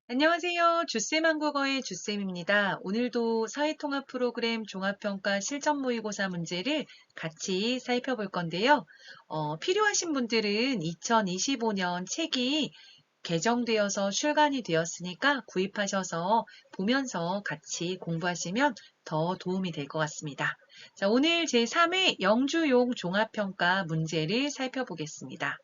안녕하세요. 주쌤 한국어의 주쌤입니다. 오늘도 사회통합 프로그램 종합평가 실전 모의고사 문제를 같이 살펴볼 건데요. 필요하신 분들은 2025년 책이 개정되어서 출간이 되었으니까 구입하셔서 보면서 같이 공부하시면 더 도움이 될 것 같습니다. 자, 오늘 제3회 영주용 종합평가 문제를 살펴보겠습니다.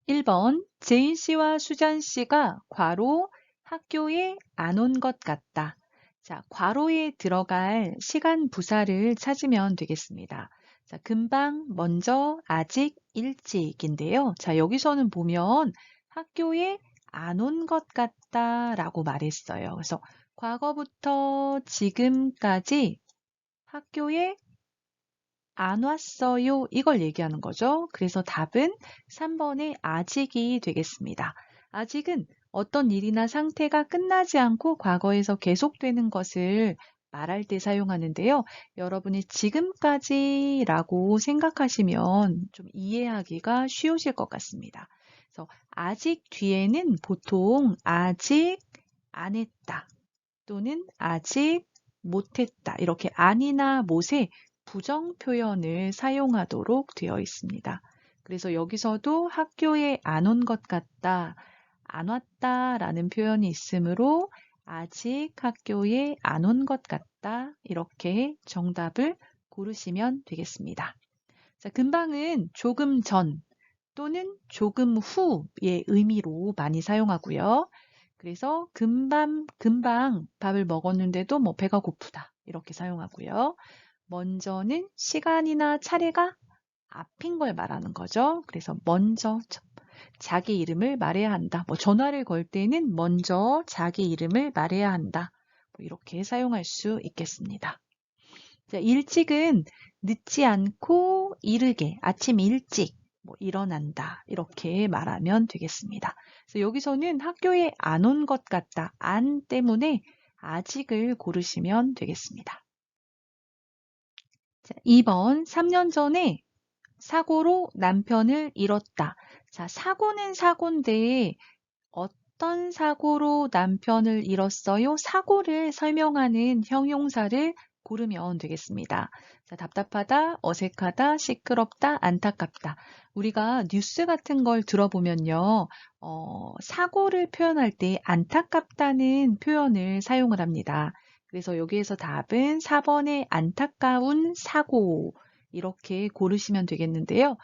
1번 제인 씨와 수잔 씨가 괄호 학교에 안 온 것 같다. 자, 괄호에 들어갈 시간 부사를 찾으면 되겠습니다. 자, 금방, 먼저, 아직, 일찍인데요. 자, 여기서는 보면 학교에 안 온 것 같다라고 말했어요. 그래서 과거부터 지금까지 학교에 안 왔어요. 이걸 얘기하는 거죠. 그래서 답은 3번의 아직이 되겠습니다. 아직은 어떤 일이나 상태가 끝나지 않고 과거에서 계속되는 것을 말할 때 사용하는데요. 여러분이 지금까지라고 생각하시면 좀 이해하기가 쉬우실 것 같습니다. 그래서 아직 뒤에는 보통 아직 안 했다 또는 아직 못했다 이렇게 안이나 못에 부정 표현을 사용하도록 되어 있습니다. 그래서 여기서도 학교에 안 온 것 같다, 안 왔다 라는 표현이 있으므로 아직 학교에 안 온 것 같다 이렇게 정답을 고르시면 되겠습니다. 자, 금방은 조금 전 또는 조금 후의 의미로 많이 사용하고요. 그래서 금방 밥을 먹었는데도 뭐 배가 고프다 이렇게 사용하고요. 먼저는 시간이나 차례가 앞인 걸 말하는 거죠. 그래서 먼저 자기 이름을 말해야 한다. 뭐 전화를 걸 때는 먼저 자기 이름을 말해야 한다. 뭐 이렇게 사용할 수 있겠습니다. 자, 일찍은 늦지 않고 이르게 아침 일찍 뭐 일어난다. 이렇게 말하면 되겠습니다. 그래서 여기서는 학교에 안 온 것 같다. 안 때문에 아직을 고르시면 되겠습니다. 자, 2번 3년 전에 사고로 남편을 잃었다. 자, 사고는 사고인데 어떤 사고로 남편을 잃었어요? 사고를 설명하는 형용사를 고르면 되겠습니다. 자, 답답하다, 어색하다, 시끄럽다, 안타깝다. 우리가 뉴스 같은 걸 들어보면요, 사고를 표현할 때 안타깝다는 표현을 사용을 합니다. 그래서 여기에서 답은 4번의 안타까운 사고. 이렇게 고르시면 되겠는데요.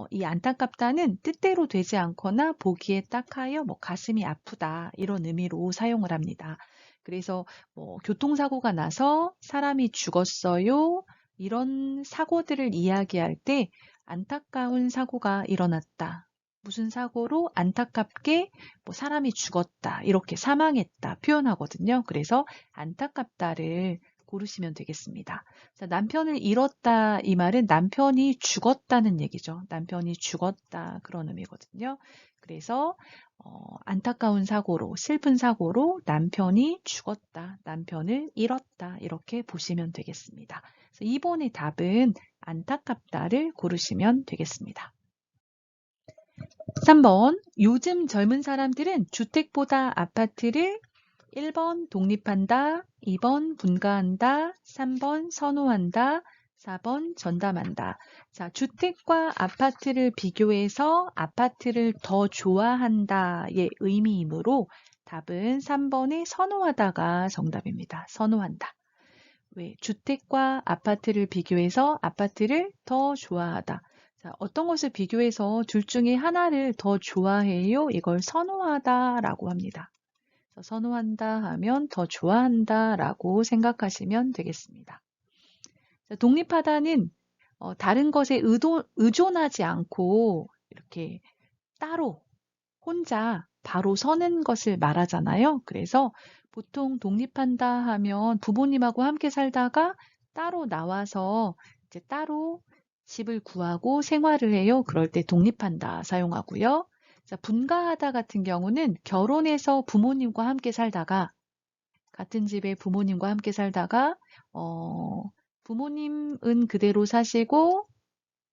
이 안타깝다는 뜻대로 되지 않거나 보기에 딱하여 뭐 가슴이 아프다 이런 의미로 사용을 합니다. 그래서 뭐 교통사고가 나서 사람이 죽었어요. 이런 사고들을 이야기할 때 안타까운 사고가 일어났다. 무슨 사고로 안타깝게 뭐 사람이 죽었다. 이렇게 사망했다 표현하거든요. 그래서 안타깝다를 고르시면 되겠습니다. 자, 남편을 잃었다 이 말은 남편이 죽었다는 얘기죠. 남편이 죽었다 그런 의미거든요. 그래서 안타까운 사고로 슬픈 사고로 남편이 죽었다, 남편을 잃었다 이렇게 보시면 되겠습니다. 그래서 2번의 답은 안타깝다를 고르시면 되겠습니다. 3번 요즘 젊은 사람들은 주택보다 아파트를 1번 독립한다, 2번 분가한다, 3번 선호한다, 4번 전담한다. 자, 주택과 아파트를 비교해서 아파트를 더 좋아한다의 의미이므로 답은 3번의 선호하다가 정답입니다. 선호한다. 왜? 주택과 아파트를 비교해서 아파트를 더 좋아하다. 자, 어떤 것을 비교해서 둘 중에 하나를 더 좋아해요? 이걸 선호하다라고 합니다. 선호한다 하면 더 좋아한다 라고 생각하시면 되겠습니다. 독립하다는 다른 것에 의존하지 않고 이렇게 따로 혼자 바로 서는 것을 말하잖아요. 그래서 보통 독립한다 하면 부모님하고 함께 살다가 따로 나와서 이제 따로 집을 구하고 생활을 해요. 그럴 때 독립한다 사용하고요. 자, 분가하다 같은 경우는 결혼해서 부모님과 함께 살다가 같은 집에 부모님과 함께 살다가 부모님은 그대로 사시고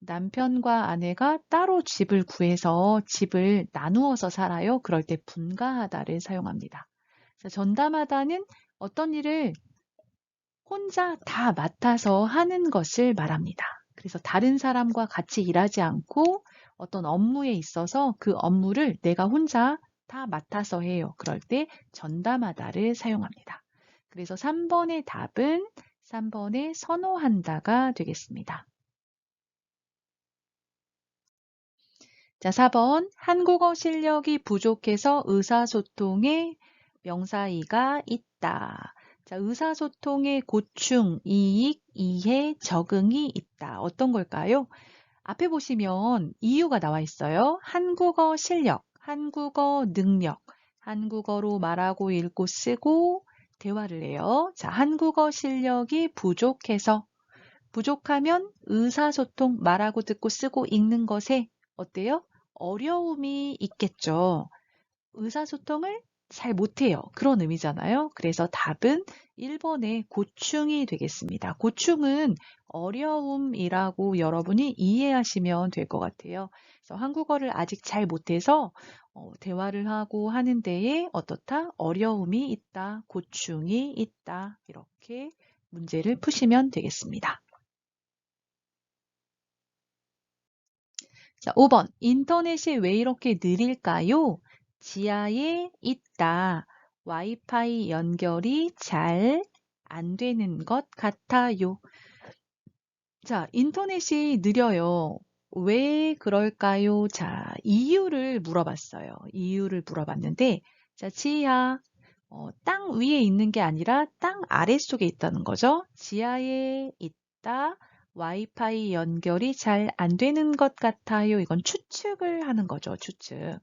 남편과 아내가 따로 집을 구해서 집을 나누어서 살아요. 그럴 때 분가하다를 사용합니다. 자, 전담하다는 어떤 일을 혼자 다 맡아서 하는 것을 말합니다. 그래서 다른 사람과 같이 일하지 않고 어떤 업무에 있어서 그 업무를 내가 혼자 다 맡아서 해요. 그럴 때 전담하다를 사용합니다. 그래서 3번의 답은 3번에 선호한다가 되겠습니다. 자, 4번. 한국어 실력이 부족해서 의사소통에 명사이가 있다. 자, 의사소통에 고충, 이익, 이해, 적응이 있다. 어떤 걸까요? 앞에 보시면 이유가 나와 있어요. 한국어 실력, 한국어 능력, 한국어로 말하고 읽고 쓰고 대화를 해요. 자, 한국어 실력이 부족해서 부족하면 의사소통, 말하고 듣고 쓰고 읽는 것에 어때요? 어려움이 있겠죠. 의사소통을 잘 못해요. 그런 의미잖아요. 그래서 답은 1번의 고충이 되겠습니다. 고충은 어려움이라고 여러분이 이해하시면 될 것 같아요. 그래서 한국어를 아직 잘 못해서 대화를 하고 하는 데에 어떻다? 어려움이 있다, 고충이 있다. 이렇게 문제를 푸시면 되겠습니다. 자, 5번. 인터넷이 왜 이렇게 느릴까요? 지하에 있다. 와이파이 연결이 잘 안 되는 것 같아요. 자, 인터넷이 느려요. 왜 그럴까요? 자, 이유를 물어봤어요. 이유를 물어봤는데, 자, 지하, 땅 위에 있는 게 아니라 땅 아래쪽에 있다는 거죠. 지하에 있다. 와이파이 연결이 잘 안 되는 것 같아요. 이건 추측을 하는 거죠. 추측.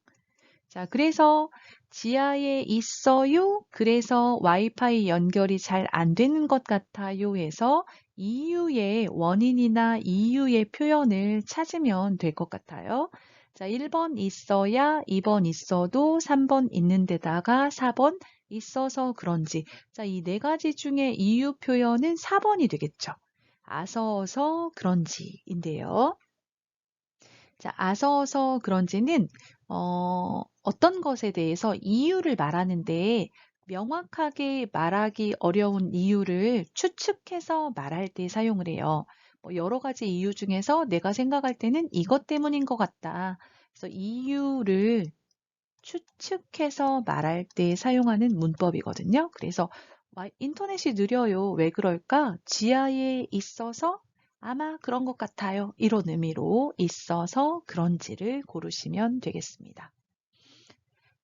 자, 그래서 지하에 있어요. 그래서 와이파이 연결이 잘 안 되는 것 같아요. 해서 이유의 원인이나 이유의 표현을 찾으면 될 것 같아요. 자, 1번 있어야, 2번 있어도, 3번 있는 데다가 4번 있어서 그런지. 자, 이 네 가지 중에 이유 표현은 4번이 되겠죠. 아서서 그런지인데요. 자, 아서서 그런지는 어떤 것에 대해서 이유를 말하는데 명확하게 말하기 어려운 이유를 추측해서 말할 때 사용을 해요. 뭐 여러 가지 이유 중에서 내가 생각할 때는 이것 때문인 것 같다. 그래서 이유를 추측해서 말할 때 사용하는 문법이거든요. 그래서 인터넷이 느려요. 왜 그럴까? 지하에 있어서 아마 그런 것 같아요. 이런 의미로 있어서 그런지를 고르시면 되겠습니다.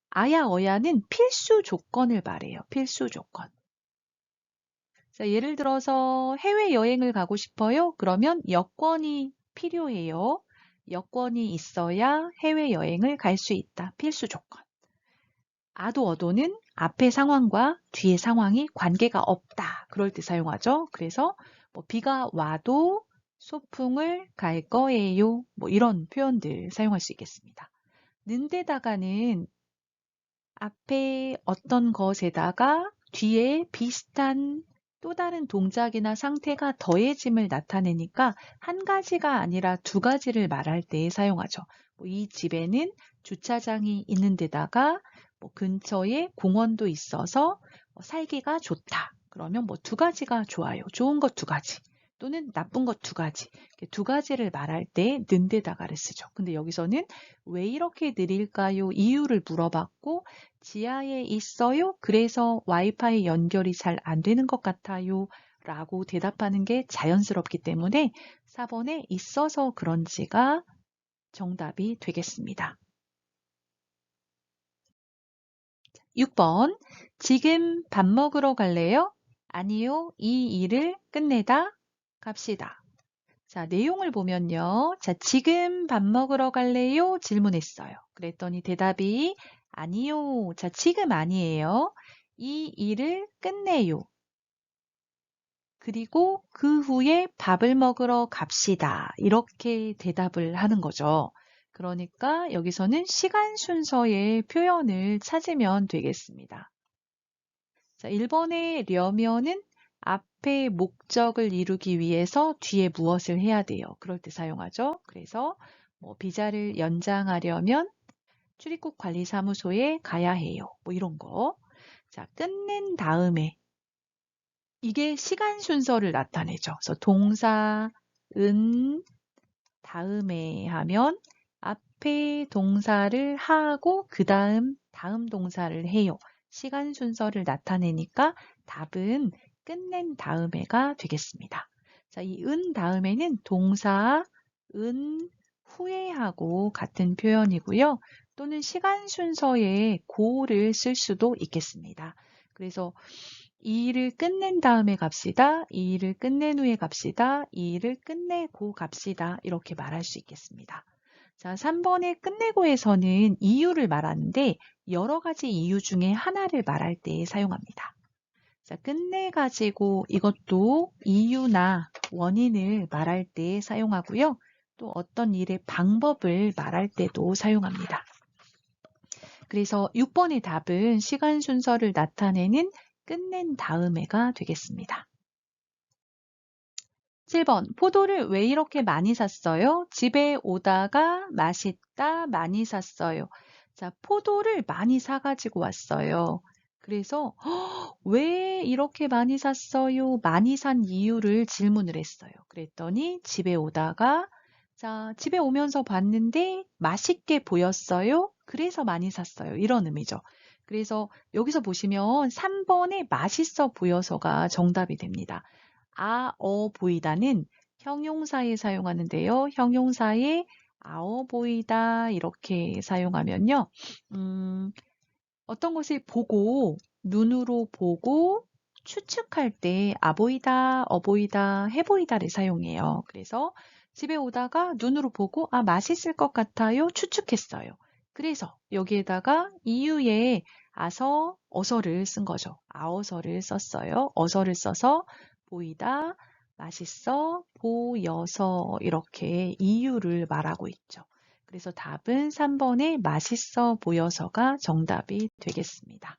아야, 어야는 필수 조건을 말해요. 필수 조건. 자, 예를 들어서 해외여행을 가고 싶어요. 그러면 여권이 필요해요. 여권이 있어야 해외여행을 갈 수 있다. 필수 조건. 아도 어도는 앞의 상황과 뒤의 상황이 관계가 없다. 그럴 때 사용하죠. 그래서 뭐 비가 와도 소풍을 갈 거예요. 뭐 이런 표현들 사용할 수 있겠습니다. 는데다가는 앞에 어떤 것에다가 뒤에 비슷한 또 다른 동작이나 상태가 더해짐을 나타내니까 한 가지가 아니라 두 가지를 말할 때 사용하죠. 이 집에는 주차장이 있는 데다가 근처에 공원도 있어서 살기가 좋다. 그러면 두 가지가 좋아요. 좋은 것 두 가지. 또는 나쁜 것 두 가지. 이렇게 두 가지를 말할 때 는데다가를 쓰죠. 근데 여기서는 왜 이렇게 느릴까요? 이유를 물어봤고 지하에 있어요. 그래서 와이파이 연결이 잘 안 되는 것 같아요. 라고 대답하는 게 자연스럽기 때문에 4번에 있어서 그런지가 정답이 되겠습니다. 6번. 지금 밥 먹으러 갈래요? 아니요. 이 일을 끝내다 갑시다. 자, 내용을 보면요. 자, 지금 밥 먹으러 갈래요? 질문했어요. 그랬더니 대답이 아니요. 자, 지금 아니에요. 이 일을 끝내요. 그리고 그 후에 밥을 먹으러 갑시다. 이렇게 대답을 하는 거죠. 그러니까 여기서는 시간 순서의 표현을 찾으면 되겠습니다. 자, 1번의 려면은 앞에 목적을 이루기 위해서 뒤에 무엇을 해야 돼요. 그럴 때 사용하죠. 그래서 뭐 비자를 연장하려면 출입국 관리사무소에 가야 해요. 뭐 이런 거. 자, 끝낸 다음에 이게 시간 순서를 나타내죠. 그래서 동사, 은, 다음에 하면 앞에 동사를 하고 그 다음 동사를 해요. 시간 순서를 나타내니까 답은 끝낸 다음에가 되겠습니다. 자, 이 은 다음에는 동사, 은 후에 하고 같은 표현이고요. 또는 시간 순서에 고를 쓸 수도 있겠습니다. 그래서 이 일을 끝낸 다음에 갑시다. 이 일을 끝낸 후에 갑시다. 이 일을 끝내고 갑시다. 이렇게 말할 수 있겠습니다. 자, 3번의 끝내고에서는 이유를 말하는데 여러 가지 이유 중에 하나를 말할 때 사용합니다. 자, 끝내가지고 이것도 이유나 원인을 말할 때 사용하고요. 또 어떤 일의 방법을 말할 때도 사용합니다. 그래서 6번의 답은 시간 순서를 나타내는 끝낸 다음에가 되겠습니다. 7번, 포도를 왜 이렇게 많이 샀어요? 집에 오다가 맛있다, 많이 샀어요. 자, 포도를 많이 사가지고 왔어요. 그래서 왜 이렇게 많이 샀어요? 많이 산 이유를 질문을 했어요. 그랬더니 집에 오다가 자, 집에 오면서 봤는데 맛있게 보였어요. 그래서 많이 샀어요. 이런 의미죠. 그래서 여기서 보시면 3번에 맛있어 보여서가 정답이 됩니다. 보이다는 형용사에 사용하는데요. 형용사에 보이다 이렇게 사용하면요. 어떤 것을 보고 눈으로 보고 추측할 때 보이다, 보이다, 보이다를 사용해요. 그래서 집에 오다가 눈으로 보고 맛있을 것 같아요. 추측했어요. 그래서 여기에다가 이유에 어서를 쓴 거죠. 아어서를 썼어요. 어서를 써서 보이다, 맛있어, 보여서 이렇게 이유를 말하고 있죠. 그래서 답은 3번의 맛있어 보여서가 정답이 되겠습니다.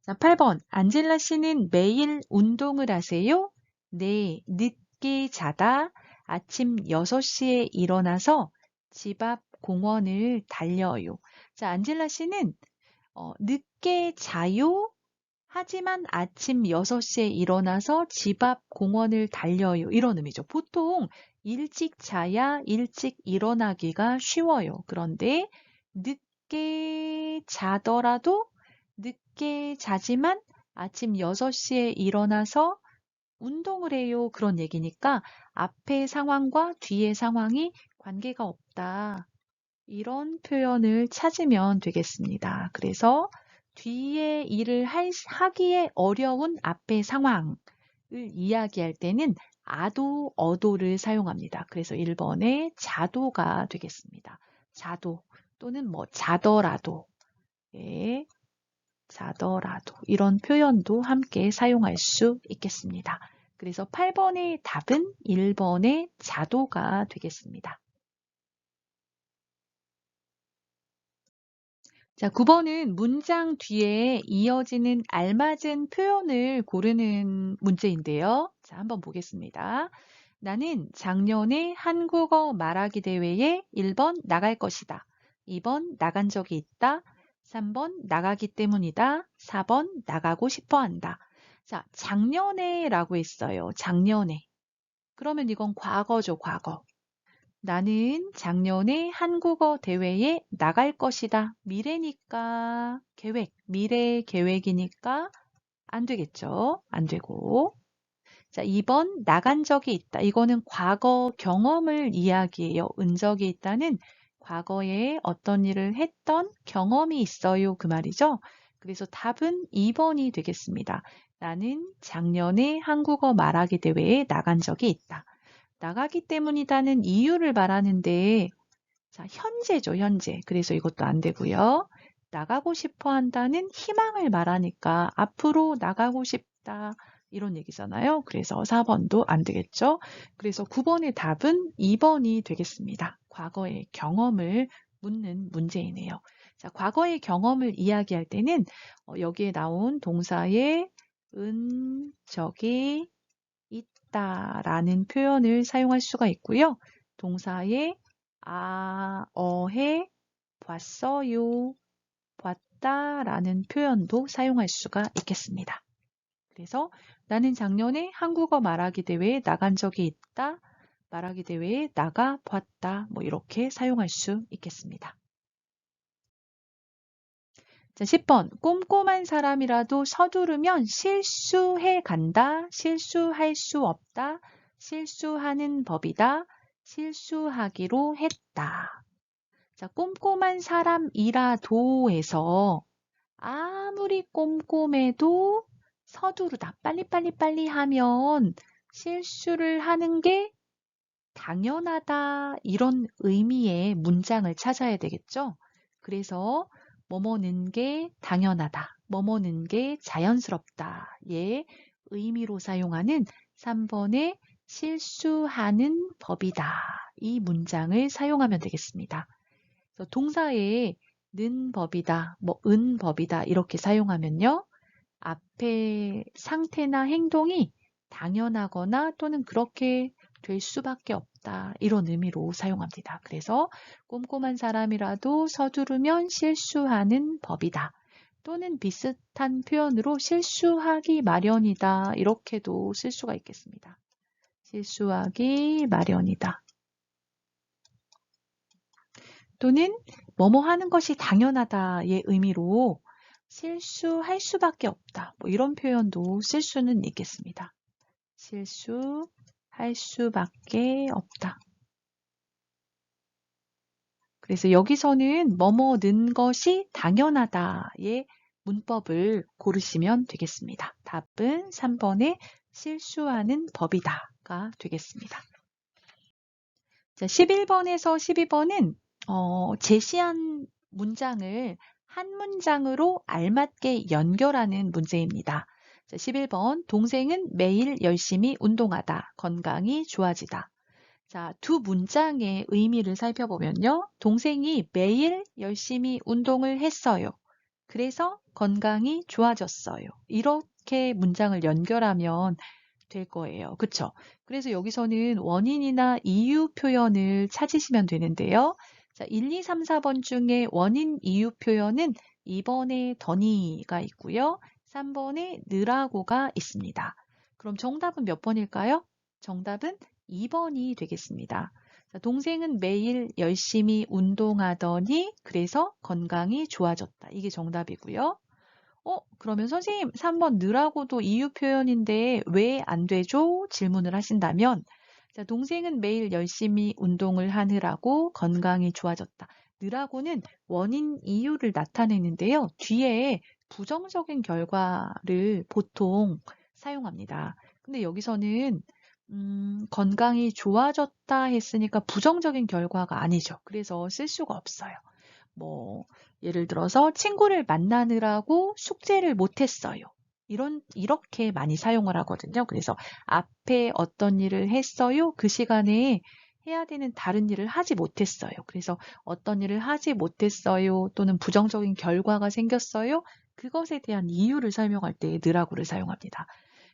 자, 8번. 안젤라 씨는 매일 운동을 하세요? 네, 늦게 자다 아침 6시에 일어나서 집 앞 공원을 달려요. 자, 안젤라 씨는 늦게 자요? 하지만 아침 6시에 일어나서 집 앞 공원을 달려요. 이런 의미죠. 보통 일찍 자야 일찍 일어나기가 쉬워요. 그런데 늦게 자더라도 늦게 자지만 아침 6시에 일어나서 운동을 해요. 그런 얘기니까 앞의 상황과 뒤의 상황이 관계가 없다. 이런 표현을 찾으면 되겠습니다. 그래서 뒤에 일을 하기에 어려운 앞의 상황을 이야기할 때는 어도를 사용합니다. 그래서 1번에 자도가 되겠습니다. 자도 또는 자더라도, 예, 자더라도 이런 표현도 함께 사용할 수 있겠습니다. 그래서 8번의 답은 1번의 자도가 되겠습니다. 자, 9번은 문장 뒤에 이어지는 알맞은 표현을 고르는 문제인데요. 자, 한번 보겠습니다. 나는 작년에 한국어 말하기 대회에 1번 나갈 것이다. 2번 나간 적이 있다. 3번 나가기 때문이다. 4번 나가고 싶어 한다. 자, 작년에 라고 했어요. 작년에. 그러면 이건 과거죠, 과거. 나는 작년에 한국어 대회에 나갈 것이다. 미래니까 미래 계획이니까 안 되겠죠. 안 되고. 자, 2번 나간 적이 있다. 이거는 과거 경험을 이야기해요. 적이 있다는 과거에 어떤 일을 했던 경험이 있어요. 그 말이죠. 그래서 답은 2번이 되겠습니다. 나는 작년에 한국어 말하기 대회에 나간 적이 있다. 나가기 때문이다는 이유를 말하는데 자, 현재죠, 현재. 그래서 이것도 안 되고요. 나가고 싶어 한다는 희망을 말하니까 앞으로 나가고 싶다. 이런 얘기잖아요. 그래서 4번도 안 되겠죠. 그래서 9번의 답은 2번이 되겠습니다. 과거의 경험을 묻는 문제이네요. 자, 과거의 경험을 이야기할 때는 여기에 나온 동사의 은 적이 있다라는 표현을 사용할 수가 있고요. 동사에 어해 봤어요, 봤다라는 표현도 사용할 수가 있겠습니다. 그래서 나는 작년에 한국어 말하기 대회에 나간 적이 있다, 말하기 대회에 나가 봤다, 뭐 이렇게 사용할 수 있겠습니다. 자, 10번. 꼼꼼한 사람이라도 서두르면 실수해 간다, 실수할 수 없다, 실수하는 법이다, 실수하기로 했다. 자, 꼼꼼한 사람이라도에서 아무리 꼼꼼해도 서두르다, 빨리 하면 실수를 하는 게 당연하다, 이런 의미의 문장을 찾아야 되겠죠? 그래서 뭐뭐는 게 당연하다, 뭐뭐는 게 자연스럽다의 의미로 사용하는 3번의 실수하는 법이다, 이 문장을 사용하면 되겠습니다. 그래서 동사에 는 법이다, 뭐 은 법이다 이렇게 사용하면요, 앞에 상태나 행동이 당연하거나 또는 그렇게 될 수밖에 없다, 이런 의미로 사용합니다. 그래서 꼼꼼한 사람이라도 서두르면 실수하는 법이다, 또는 비슷한 표현으로 실수하기 마련이다, 이렇게도 쓸 수가 있겠습니다. 실수하기 마련이다. 또는 뭐뭐 하는 것이 당연하다의 의미로 실수할 수밖에 없다, 뭐 이런 표현도 쓸 수는 있겠습니다. 실수할 수밖에 없다. 그래서 여기서는 뭐뭐는 것이 당연하다의 문법을 고르시면 되겠습니다. 답은 3번의 실수하는 법이다가 되겠습니다. 자, 11번에서 12번은 제시한 문장을 한 문장으로 알맞게 연결하는 문제입니다. 자, 11번. 동생은 매일 열심히 운동하다, 건강이 좋아지다. 자, 두 문장의 의미를 살펴보면요, 동생이 매일 열심히 운동을 했어요, 그래서 건강이 좋아졌어요, 이렇게 문장을 연결하면 될 거예요. 그쵸? 그래서 여기서는 원인이나 이유 표현을 찾으시면 되는데요. 자, 1, 2, 3, 4번 중에 원인, 이유 표현은 2번에 더니가 있고요. 3번에 느라고가 있습니다. 그럼 정답은 몇 번일까요? 정답은 2번이 되겠습니다. 자, 동생은 매일 열심히 운동하더니 그래서 건강이 좋아졌다. 이게 정답이고요. 그러면 선생님 3번 느라고도 이유 표현인데 왜 안 되죠? 질문을 하신다면, 자, 동생은 매일 열심히 운동을 하느라고 건강이 좋아졌다. 느라고는 원인, 이유를 나타내는데요, 뒤에 부정적인 결과를 보통 사용합니다. 근데 여기서는 건강이 좋아졌다 했으니까 부정적인 결과가 아니죠. 그래서 쓸 수가 없어요. 뭐 예를 들어서 친구를 만나느라고 숙제를 못했어요, 이렇게 많이 사용을 하거든요. 그래서 앞에 어떤 일을 했어요, 그 시간에 해야 되는 다른 일을 하지 못했어요, 그래서 어떤 일을 하지 못했어요 또는 부정적인 결과가 생겼어요, 그것에 대한 이유를 설명할 때 느라고를 사용합니다.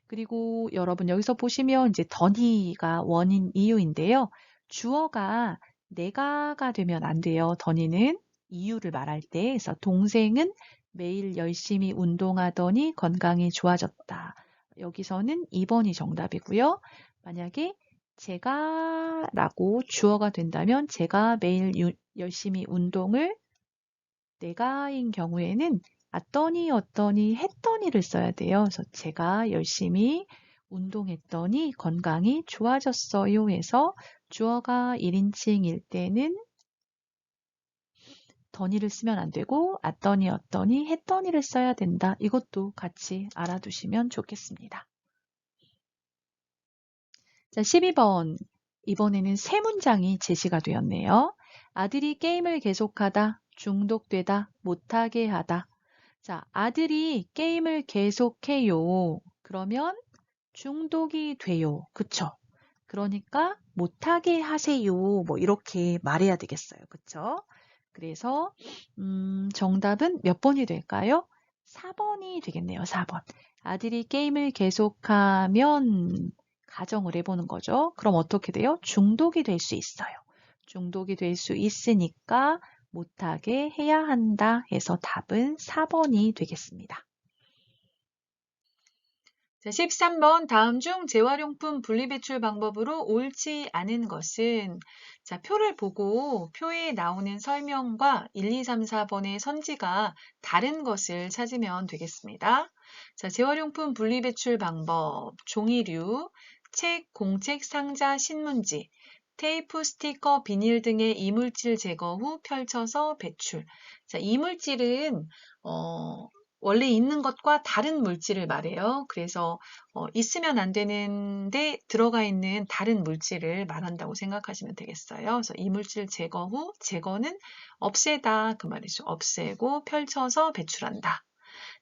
그리고 여러분 여기서 보시면 이제 더니가 원인, 이유인데요, 주어가 내가가 되면 안 돼요. 더니는 이유를 말할 때. 그래서 동생은 매일 열심히 운동하더니 건강이 좋아졌다, 여기서는 2번이 정답이고요. 만약에 제가 라고 주어가 된다면 제가 매일 열심히 운동을, 내가인 경우에는 어떠니 했더니를 써야 돼요. 그래서 제가 열심히 운동했더니 건강이 좋아졌어요 해서 주어가 1인칭일 때는 더니를 쓰면 안 되고 어떠니 했더니를 써야 된다. 이것도 같이 알아두시면 좋겠습니다. 자, 12번. 이번에는 세 문장이 제시가 되었네요. 아들이 게임을 계속하다, 중독되다, 못하게 하다. 자, 아들이 게임을 계속해요, 그러면 중독이 돼요. 그쵸? 그러니까 못하게 하세요, 뭐 이렇게 말해야 되겠어요. 그쵸? 그래서 정답은 몇 번이 될까요? 4번이 되겠네요. 4번. 아들이 게임을 계속하면 가정을 해보는 거죠. 그럼 어떻게 돼요? 중독이 될 수 있어요. 중독이 될 수 있으니까 못하게 해야 한다 해서 답은 4번이 되겠습니다. 자, 13번 다음 중 재활용품 분리배출 방법으로 옳지 않은 것은 자, 표를 보고 표에 나오는 설명과 1, 2, 3, 4번의 선지가 다른 것을 찾으면 되겠습니다. 자, 재활용품 분리배출 방법, 종이류, 책, 공책, 상자, 신문지, 테이프, 스티커, 비닐 등의 이물질 제거 후 펼쳐서 배출. 자, 이물질은 원래 있는 것과 다른 물질을 말해요. 그래서 있으면 안 되는데 들어가 있는 다른 물질을 말한다고 생각하시면 되겠어요. 그래서 이물질 제거 후 제거는 없애다 그 말이죠. 없애고 펼쳐서 배출한다.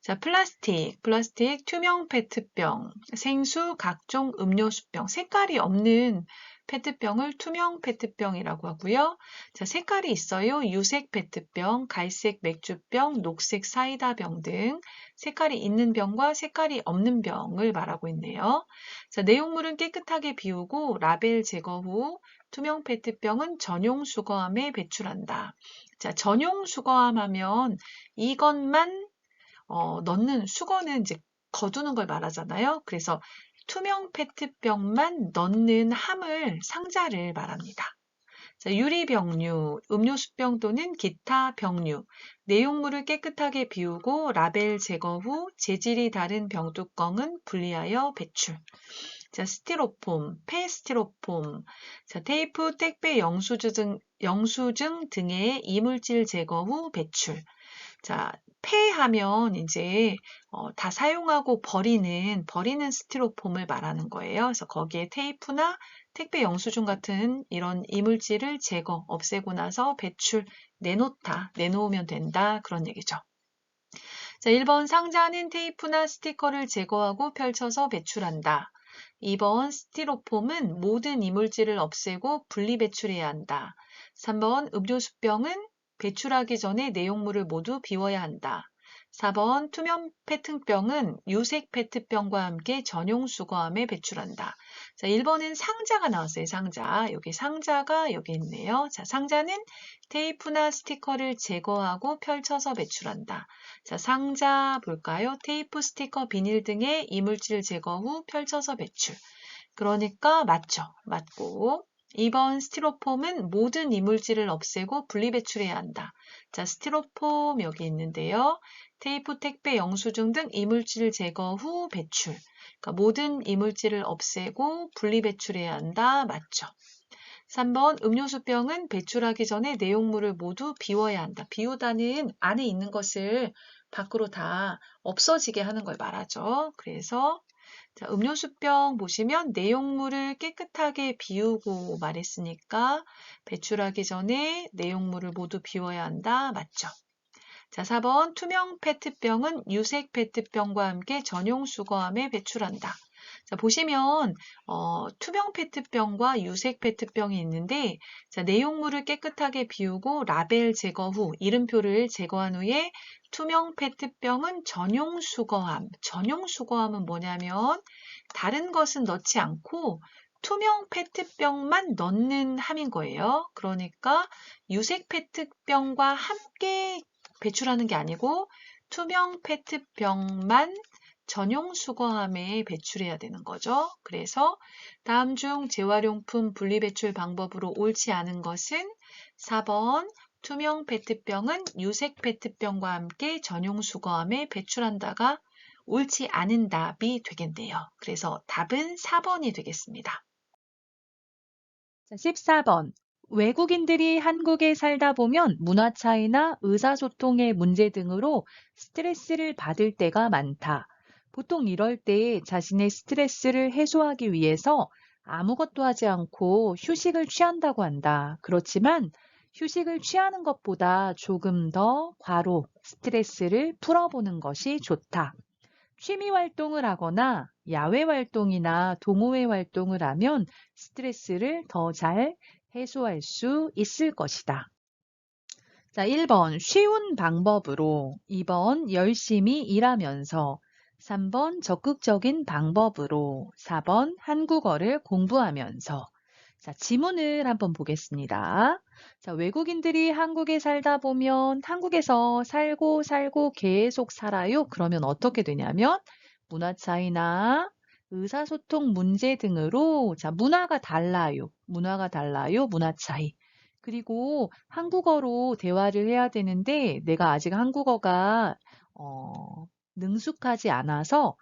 자, 플라스틱, 투명 페트병, 생수, 각종 음료수병, 색깔이 없는 페트병을 투명 페트병이라고 하고요. 자, 색깔이 있어요. 유색 페트병, 갈색 맥주병, 녹색 사이다병 등 색깔이 있는 병과 색깔이 없는 병을 말하고 있네요. 자, 내용물은 깨끗하게 비우고 라벨 제거 후 투명 페트병은 전용 수거함에 배출한다. 자, 전용 수거함 하면 이것만 넣는 수거는 이제 거두는 걸 말하잖아요. 그래서 투명 페트병만 넣는 상자를 말합니다. 자, 유리병류, 음료수병 또는 기타 병류, 내용물을 깨끗하게 비우고 라벨 제거 후 재질이 다른 병뚜껑은 분리하여 배출. 자, 스티로폼, 폐스티로폼, 자, 테이프, 택배, 영수증 등의 이물질 제거 후 배출. 자, 폐하면 이제 다 사용하고 버리는 스티로폼을 말하는 거예요. 그래서 거기에 테이프나 택배 영수증 같은 이런 이물질을 없애고 나서 내놓으면 된다. 그런 얘기죠. 자, 1번 상자는 테이프나 스티커를 제거하고 펼쳐서 배출한다. 2번 스티로폼은 모든 이물질을 없애고 분리 배출해야 한다. 3번 음료수병은 배출하기 전에 내용물을 모두 비워야 한다. 4번 투명 페트병은 유색 페트병과 함께 전용 수거함에 배출한다. 자, 1번은 상자가 나왔어요. 상자. 여기 상자가 여기 있네요. 자, 상자는 테이프나 스티커를 제거하고 펼쳐서 배출한다. 자, 상자 볼까요? 테이프, 스티커, 비닐 등의 이물질 제거 후 펼쳐서 배출. 그러니까 맞죠. 맞고. 2번 스티로폼은 모든 이물질을 없애고 분리배출해야 한다. 자, 스티로폼 여기 있는데요. 테이프, 택배, 영수증 등 이물질 제거 후 배출. 그러니까 모든 이물질을 없애고 분리배출해야 한다. 맞죠. 3번 음료수병은 배출하기 전에 내용물을 모두 비워야 한다. 비우다는 안에 있는 것을 밖으로 다 없어지게 하는 걸 말하죠. 그래서 자, 음료수병 보시면 내용물을 깨끗하게 비우고 말했으니까 배출하기 전에 내용물을 모두 비워야 한다. 맞죠? 자, 4번 투명 페트병은 유색 페트병과 함께 전용 수거함에 배출한다. 자, 보시면 투명 페트병과 유색 페트병이 있는데 자, 내용물을 깨끗하게 비우고 라벨 제거 후 이름표를 제거한 후에 투명 페트병은 전용 수거함. 전용 수거함은 뭐냐면 다른 것은 넣지 않고 투명 페트병만 넣는 함인 거예요. 그러니까 유색 페트병과 함께 배출하는 게 아니고 투명 페트병만 전용 수거함에 배출해야 되는 거죠. 그래서 다음 중 재활용품 분리배출 방법으로 옳지 않은 것은 4번 투명 페트병은 유색 페트병과 함께 전용 수거함에 배출한다가 옳지 않은 답이 되겠네요. 그래서 답은 4번이 되겠습니다. 자, 14번. 외국인들이 한국에 살다 보면 문화 차이나 의사소통의 문제 등으로 스트레스를 받을 때가 많다. 보통 이럴 때 자신의 스트레스를 해소하기 위해서 아무것도 하지 않고 휴식을 취한다고 한다. 그렇지만 휴식을 취하는 것보다 조금 더 스트레스를 풀어보는 것이 좋다. 취미 활동을 하거나 야외 활동이나 동호회 활동을 하면 스트레스를 더 잘 해소할 수 있을 것이다. 자, 1번 쉬운 방법으로, 2번 열심히 일하면서, 3번 적극적인 방법으로, 4번 한국어를 공부하면서. 자, 지문을 한번 보겠습니다. 자, 외국인들이 한국에 살다 보면 한국에서 살고 계속 살아요. 그러면 어떻게 되냐면 문화 차이나 의사소통 문제 등으로 자, 문화가 달라요. 문화 차이. 그리고 한국어로 대화를 해야 되는데 내가 아직 한국어가 능숙하지 않아서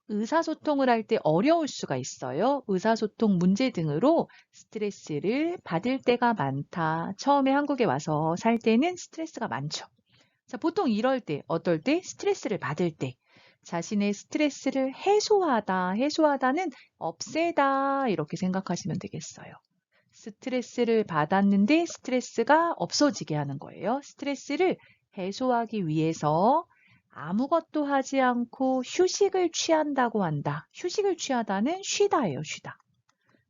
의사소통을 할 때 어려울 수가 있어요. 의사소통 문제 등으로 스트레스를 받을 때가 많다. 처음에 한국에 와서 살 때는 스트레스가 많죠. 자, 보통 이럴 때, 어떨 때? 스트레스를 받을 때. 자신의 스트레스를 해소하다는 없애다. 이렇게 생각하시면 되겠어요. 스트레스를 받았는데 스트레스가 없어지게 하는 거예요. 스트레스를 해소하기 위해서 아무것도 하지 않고 휴식을 취한다고 한다. 휴식을 취하다는 쉬다예요, 쉬다.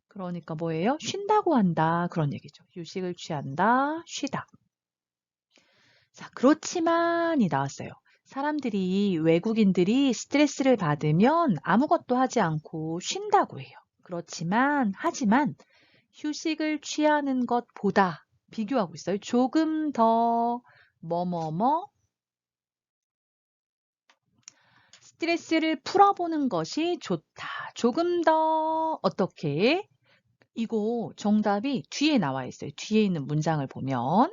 그러니까 뭐예요? 쉰다고 한다. 그런 얘기죠. 휴식을 취한다, 쉬다. 자, 그렇지만이 나왔어요. 사람들이, 외국인들이 스트레스를 받으면 아무것도 하지 않고 쉰다고 해요. 하지만, 휴식을 취하는 것보다 비교하고 있어요. 조금 더 스트레스를 풀어보는 것이 좋다. 조금 더 어떻게? 이거 정답이 뒤에 나와 있어요. 뒤에 있는 문장을 보면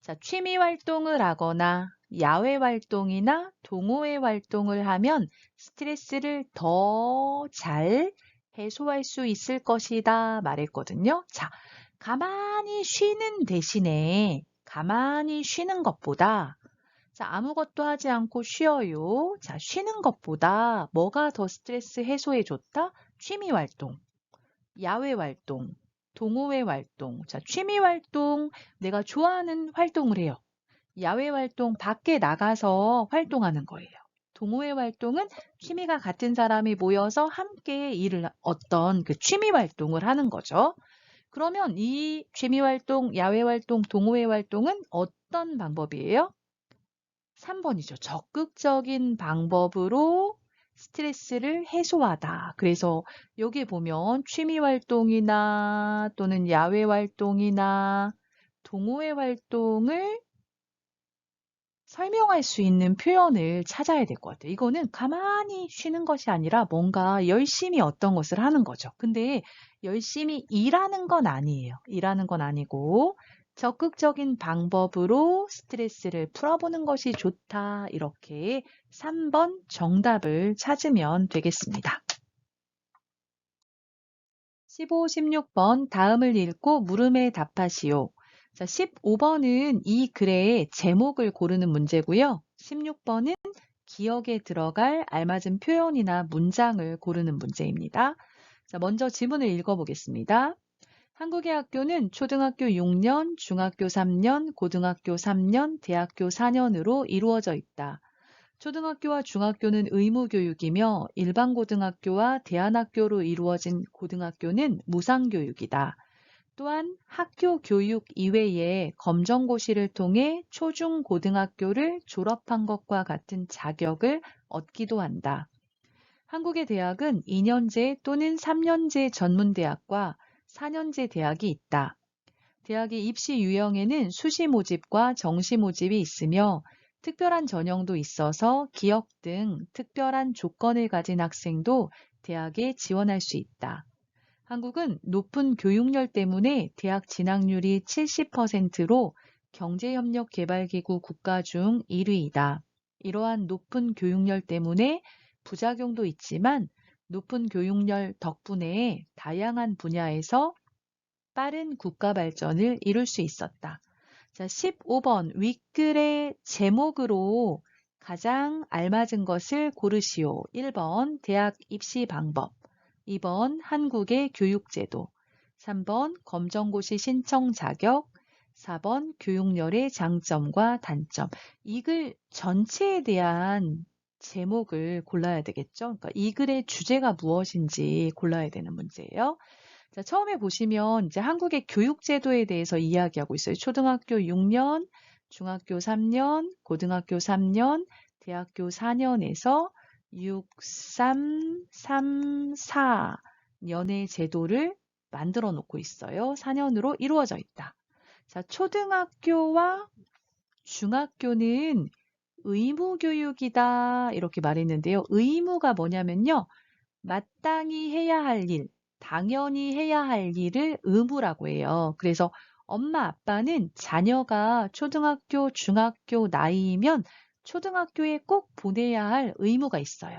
자, 취미 활동을 하거나 야외 활동이나 동호회 활동을 하면 스트레스를 더 잘 해소할 수 있을 것이다 말했거든요. 자, 가만히 쉬는 대신에 가만히 쉬는 것보다 자, 아무것도 하지 않고 쉬어요. 자, 쉬는 것보다 뭐가 더 스트레스 해소에 좋다? 취미 활동, 야외 활동, 동호회 활동. 자, 취미 활동, 내가 좋아하는 활동을 해요. 야외 활동, 밖에 나가서 활동하는 거예요. 동호회 활동은 취미가 같은 사람이 모여서 함께 어떤 그 취미 활동을 하는 거죠. 그러면 이 취미 활동, 야외 활동, 동호회 활동은 어떤 방법이에요? 3번이죠. 적극적인 방법으로 스트레스를 해소하다. 그래서 여기 보면 취미 활동이나 또는 야외 활동이나 동호회 활동을 설명할 수 있는 표현을 찾아야 될 것 같아요. 이거는 가만히 쉬는 것이 아니라 뭔가 열심히 어떤 것을 하는 거죠. 근데 열심히 일하는 건 아니에요. 일하는 건 아니고 적극적인 방법으로 스트레스를 풀어보는 것이 좋다. 이렇게 3번 정답을 찾으면 되겠습니다. 15, 16번 다음을 읽고 물음에 답하시오. 자, 15번은 이 글의 제목을 고르는 문제고요. 16번은 기억에 들어갈 알맞은 표현이나 문장을 고르는 문제입니다. 자, 먼저 지문을 읽어보겠습니다. 한국의 학교는 초등학교 6년, 중학교 3년, 고등학교 3년, 대학교 4년으로 이루어져 있다. 초등학교와 중학교는 의무교육이며 일반 고등학교와 대안학교로 이루어진 고등학교는 무상교육이다. 또한 학교 교육 이외에 검정고시를 통해 초중 고등학교를 졸업한 것과 같은 자격을 얻기도 한다. 한국의 대학은 2년제 또는 3년제 전문대학과 4년제 대학이 있다. 대학의 입시 유형에는 수시 모집과 정시 모집이 있으며 특별한 전형도 있어서 기억 등 특별한 조건을 가진 학생도 대학에 지원할 수 있다. 한국은 높은 교육열 때문에 대학 진학률이 70%로 경제협력개발기구 국가 중 1위이다. 이러한 높은 교육열 때문에 부작용도 있지만 높은 교육열 덕분에 다양한 분야에서 빠른 국가 발전을 이룰 수 있었다. 자, 15번 윗글의 제목으로 가장 알맞은 것을 고르시오. 1번 대학 입시 방법, 2번 한국의 교육제도, 3번 검정고시 신청 자격, 4번 교육열의 장점과 단점. 이 글 전체에 대한 제목을 골라야 되겠죠. 그러니까 이 글의 주제가 무엇인지 골라야 되는 문제예요. 자, 처음에 보시면 이제 한국의 교육제도에 대해서 이야기하고 있어요. 초등학교 6년, 중학교 3년, 고등학교 3년, 대학교 4년에서 6, 3, 3, 4년의 제도를 만들어 놓고 있어요. 4년으로 이루어져 있다. 자, 초등학교와 중학교는 의무교육이다. 이렇게 말했는데요. 의무가 뭐냐면요. 마땅히 해야 할 일, 당연히 해야 할 일을 의무라고 해요. 그래서 엄마, 아빠는 자녀가 초등학교, 중학교 나이이면 초등학교에 꼭 보내야 할 의무가 있어요.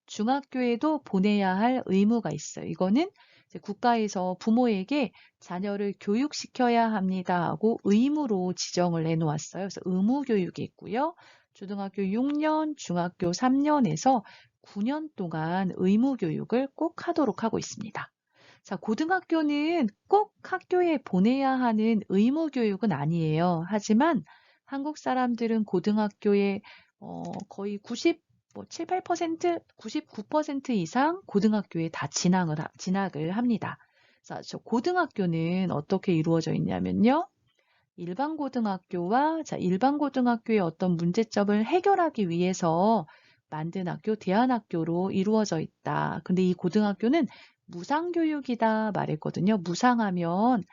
중학교에도 보내야 할 의무가 있어요. 이거는 이제 국가에서 부모에게 자녀를 교육시켜야 합니다 하고 의무로 지정을 해놓았어요. 그래서 의무교육이 있고요. 초등학교 6년, 중학교 3년에서 9년 동안 의무교육을 꼭 하도록 하고 있습니다. 자, 고등학교는 꼭 학교에 보내야 하는 의무교육은 아니에요. 하지만 한국 사람들은 고등학교에 거의 97, 8%, 99% 이상 고등학교에 다 진학을 합니다. 자, 저 고등학교는 어떻게 이루어져 있냐면요. 일반 고등학교의 어떤 문제점을 해결하기 위해서 만든 학교, 대안학교로 이루어져 있다. 근데 이 고등학교는 무상교육이다 말했거든요. 무상하면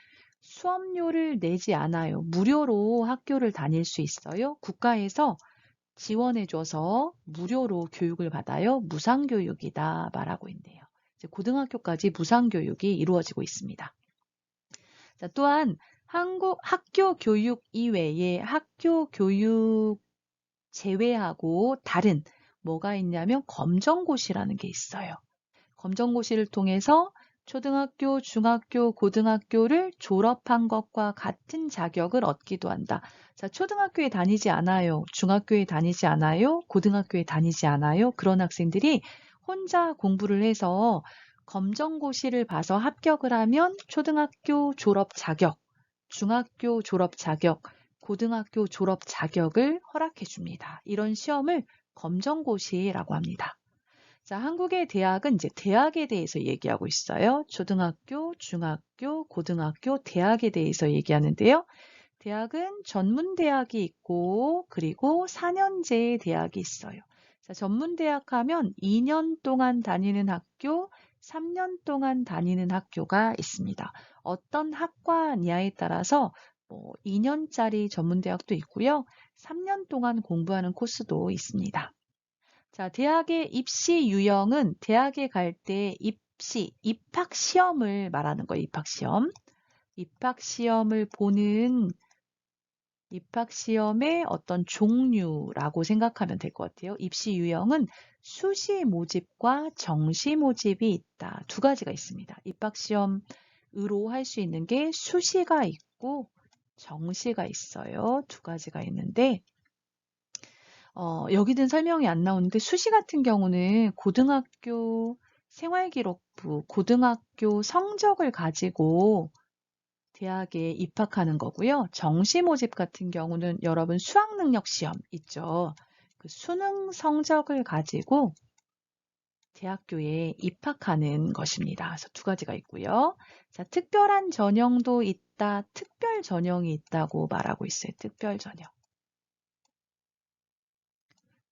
수업료를 내지 않아요. 무료로 학교를 다닐 수 있어요. 국가에서 지원해줘서 무료로 교육을 받아요. 무상교육이다 말하고 있네요. 이제 고등학교까지 무상교육이 이루어지고 있습니다. 자, 또한 한국 학교 교육 이외에 학교 교육 제외하고 다른 뭐가 있냐면 검정고시라는 게 있어요. 검정고시를 통해서 초등학교, 중학교, 고등학교를 졸업한 것과 같은 자격을 얻기도 한다. 자, 초등학교에 다니지 않아요. 중학교에 다니지 않아요. 고등학교에 다니지 않아요. 그런 학생들이 혼자 공부를 해서 검정고시를 봐서 합격을 하면 초등학교 졸업 자격, 중학교 졸업 자격, 고등학교 졸업 자격을 허락해 줍니다. 이런 시험을 검정고시라고 합니다. 자, 한국의 대학은 이제 대학에 대해서 얘기하고 있어요. 초등학교, 중학교, 고등학교, 대학에 대해서 얘기하는데요. 대학은 전문대학이 있고, 그리고 4년제 대학이 있어요. 자, 전문대학 하면 2년 동안 다니는 학교, 3년 동안 다니는 학교가 있습니다. 어떤 학과냐에 따라서 2년짜리 전문대학도 있고요. 3년 동안 공부하는 코스도 있습니다. 자, 대학의 입시 유형은 대학에 갈 때 입학 시험을 말하는 거예요. 입학 시험. 입학 시험을 보는 입학 시험의 어떤 종류라고 생각하면 될 것 같아요. 입시 유형은 수시 모집과 정시 모집이 있다. 두 가지가 있습니다. 입학 시험으로 할 수 있는 게 수시가 있고 정시가 있어요. 두 가지가 있는데 여기는 설명이 안 나오는데 수시 같은 경우는 고등학교 생활기록부, 고등학교 성적을 가지고 대학에 입학하는 거고요. 정시 모집 같은 경우는 여러분 수학능력 시험 있죠. 그 수능 성적을 가지고 대학교에 입학하는 것입니다. 그래서 두 가지가 있고요. 자, 특별한 전형도 있다. 특별 전형이 있다고 말하고 있어요. 특별 전형.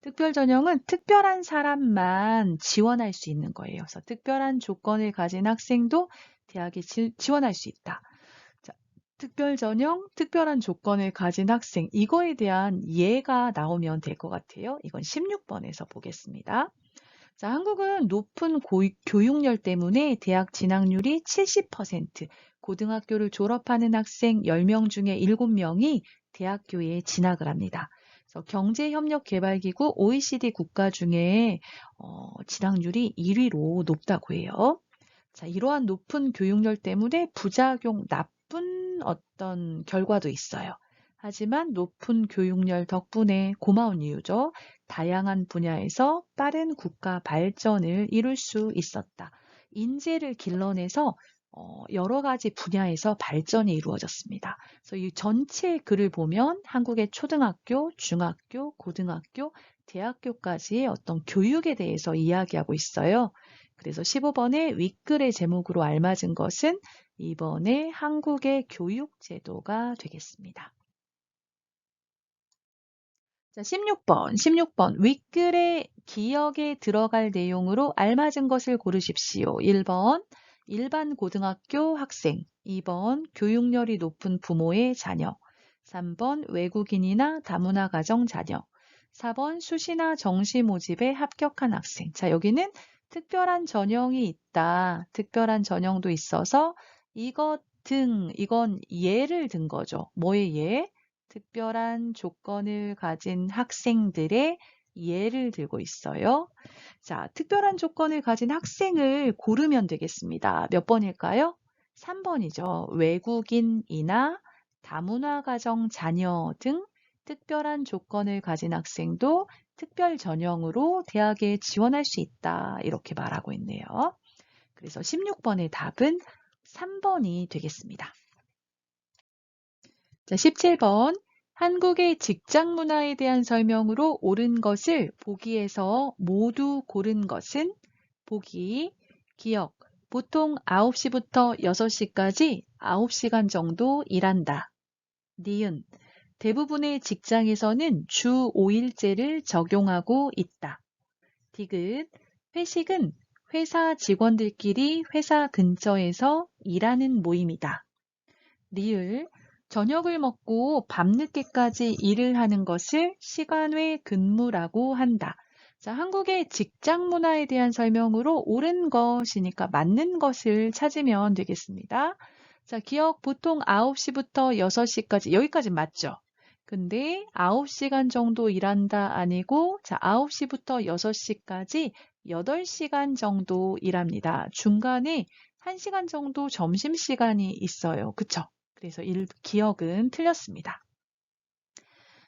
특별 전형은 특별한 사람만 지원할 수 있는 거예요. 그래서 특별한 조건을 가진 학생도 대학에 지원할 수 있다. 자, 특별 전형, 특별한 조건을 가진 학생, 이거에 대한 예가 나오면 될 것 같아요. 이건 16번에서 보겠습니다. 자, 한국은 높은 교육열 때문에 대학 진학률이 70%, 고등학교를 졸업하는 학생 10명 중에 7명이 대학교에 진학을 합니다. 그래서 경제협력개발기구 OECD 국가 중에 진학률이 1위로 높다고 해요. 자, 이러한 높은 교육열 때문에 부작용, 나쁜 어떤 결과도 있어요. 하지만 높은 교육열 덕분에 고마운 이유죠. 다양한 분야에서 빠른 국가 발전을 이룰 수 있었다. 인재를 길러내서 여러 가지 분야에서 발전이 이루어졌습니다. 그래서 이 전체 글을 보면 한국의 초등학교, 중학교, 고등학교, 대학교까지의 어떤 교육에 대해서 이야기하고 있어요. 그래서 15번의 윗글의 제목으로 알맞은 것은 2번의 한국의 교육 제도가 되겠습니다. 자, 16번. 윗글의 기역에 들어갈 내용으로 알맞은 것을 고르십시오. 1번, 일반 고등학교 학생. 2번, 교육열이 높은 부모의 자녀. 3번, 외국인이나 다문화 가정 자녀. 4번, 수시나 정시 모집에 합격한 학생. 자, 여기는 특별한 전형이 있다. 특별한 전형도 있어서 이것 등, 이건 예를 든 거죠. 뭐의 예? 특별한 조건을 가진 학생들의 예를 들고 있어요. 자, 특별한 조건을 가진 학생을 고르면 되겠습니다. 몇 번일까요? 3번이죠. 외국인이나 다문화 가정 자녀 등 특별한 조건을 가진 학생도 특별 전형으로 대학에 지원할 수 있다. 이렇게 말하고 있네요. 그래서 16번의 답은 3번이 되겠습니다. 자, 17번. 한국의 직장 문화에 대한 설명으로 옳은 것을 보기에서 모두 고른 것은 보기, 기억, 보통 9시부터 6시까지 9시간 정도 일한다. 니은, 대부분의 직장에서는 주 5일제를 적용하고 있다. 디귿, 회식은 회사 직원들끼리 회사 근처에서 일하는 모임이다. 리을, 저녁을 먹고 밤늦게까지 일을 하는 것을 시간외 근무라고 한다. 자, 한국의 직장 문화에 대한 설명으로 옳은 것이니까 맞는 것을 찾으면 되겠습니다. 자, 기억 보통 9시부터 6시까지, 여기까지 맞죠? 근데 9시간 정도 일한다 아니고, 자, 9시부터 6시까지 8시간 정도 일합니다. 중간에 1시간 정도 점심시간이 있어요. 그쵸? 그래서 기억은 틀렸습니다.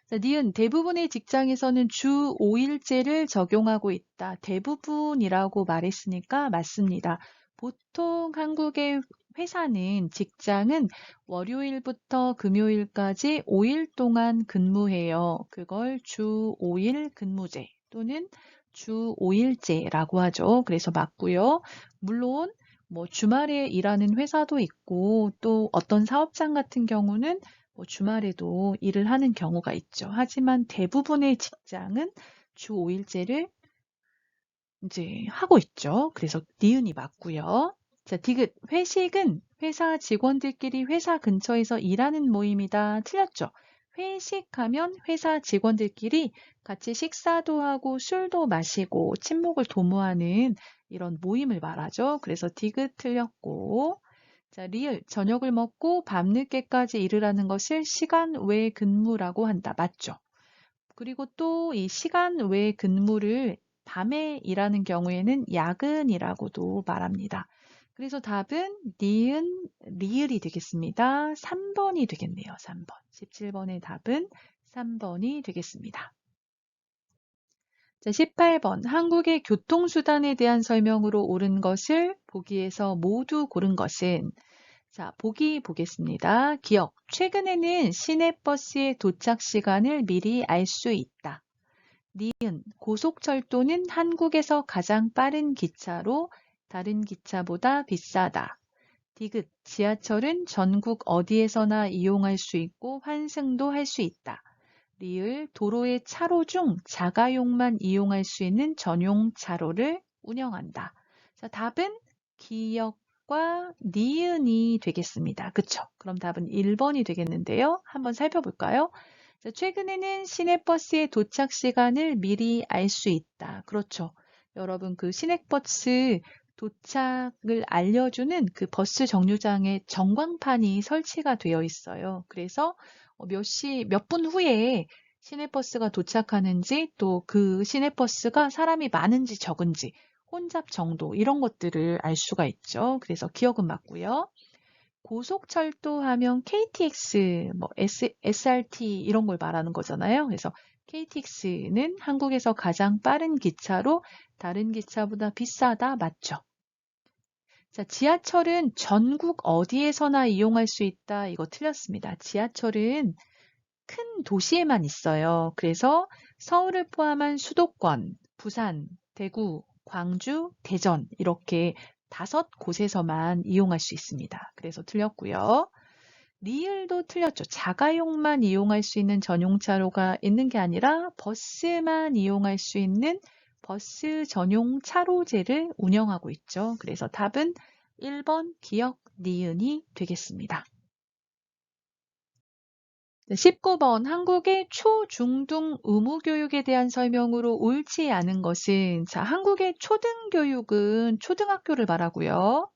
자, 니은 대부분의 직장에서는 주 5일제를 적용하고 있다. 대부분이라고 말했으니까 맞습니다. 보통 한국의 회사는 직장은 월요일부터 금요일까지 5일 동안 근무해요. 그걸 주 5일 근무제 또는 주 5일제라고 하죠. 그래서 맞고요. 물론 뭐 주말에 일하는 회사도 있고 또 어떤 사업장 같은 경우는 뭐 주말에도 일을 하는 경우가 있죠. 하지만 대부분의 직장은 주 5일제를 이제 하고 있죠. 그래서 니은이 맞고요. 자, 디귿 회식은 회사 직원들끼리 회사 근처에서 일하는 모임이다. 틀렸죠. 회식하면 회사 직원들끼리 같이 식사도 하고 술도 마시고 친목을 도모하는 이런 모임을 말하죠. 그래서 디귿 틀렸고 자, 리을 저녁을 먹고 밤늦게까지 일을 하는 것을 시간 외 근무라고 한다. 맞죠? 그리고 또 이 시간 외 근무를 밤에 일하는 경우에는 야근이라고도 말합니다. 그래서 답은 니은, 리을이 되겠습니다. 3번이 되겠네요. 3번. 17번의 답은 3번이 되겠습니다. 자, 18번. 한국의 교통수단에 대한 설명으로 옳은 것을 보기에서 모두 고른 것은 자, 보기 보겠습니다. 기억. 최근에는 시내버스의 도착 시간을 미리 알 수 있다. 니은. 고속철도는 한국에서 가장 빠른 기차로 다른 기차보다 비싸다. 디귿. 지하철은 전국 어디에서나 이용할 수 있고 환승도 할 수 있다. 리을. 도로의 차로 중 자가용만 이용할 수 있는 전용 차로를 운영한다. 자, 답은 기역과 니은이 되겠습니다. 그쵸? 그럼 답은 1번이 되겠는데요. 한번 살펴볼까요? 자, 최근에는 시내버스의 도착 시간을 미리 알 수 있다. 그렇죠. 여러분, 그 시내버스 도착을 알려주는 그 버스 정류장에 전광판이 설치가 되어 있어요. 그래서 몇 분 후에 시내버스가 도착하는지 또 그 시내버스가 사람이 많은지 적은지 혼잡 정도 이런 것들을 알 수가 있죠. 그래서 기억은 맞고요. 고속철도 하면 KTX, 뭐 SRT 이런 걸 말하는 거잖아요. 그래서 KTX는 한국에서 가장 빠른 기차로 다른 기차보다 비싸다. 맞죠? 자, 지하철은 전국 어디에서나 이용할 수 있다. 이거 틀렸습니다. 지하철은 큰 도시에만 있어요. 그래서 서울을 포함한 수도권, 부산, 대구, 광주, 대전 이렇게 5곳에서만 이용할 수 있습니다. 그래서 틀렸고요. 리을도 틀렸죠. 자가용만 이용할 수 있는 전용차로가 있는 게 아니라 버스만 이용할 수 있는 버스 전용 차로제를 운영하고 있죠. 그래서 답은 1번 기역 니은이 되겠습니다. 19번 한국의 초중등 의무교육에 대한 설명으로 옳지 않은 것은 자, 한국의 초등교육은 초등학교를 말하고요.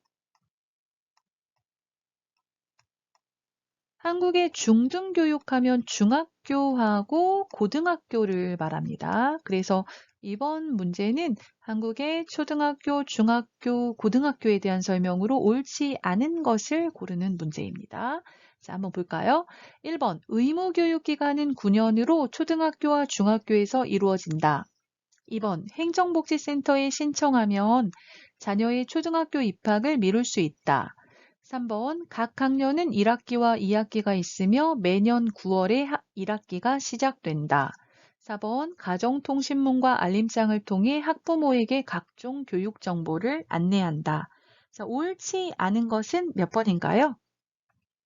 한국의 중등교육하면 중학교하고 고등학교를 말합니다. 그래서 이번 문제는 한국의 초등학교, 중학교, 고등학교에 대한 설명으로 옳지 않은 것을 고르는 문제입니다. 자, 한번 볼까요? 1번 의무교육기간은 9년으로 초등학교와 중학교에서 이루어진다. 2번 행정복지센터에 신청하면 자녀의 초등학교 입학을 미룰 수 있다. 3번 각 학년은 1학기와 2학기가 있으며 매년 9월에 1학기가 시작된다. 4번 가정통신문과 알림장을 통해 학부모에게 각종 교육 정보를 안내한다. 자, 옳지 않은 것은 몇 번인가요?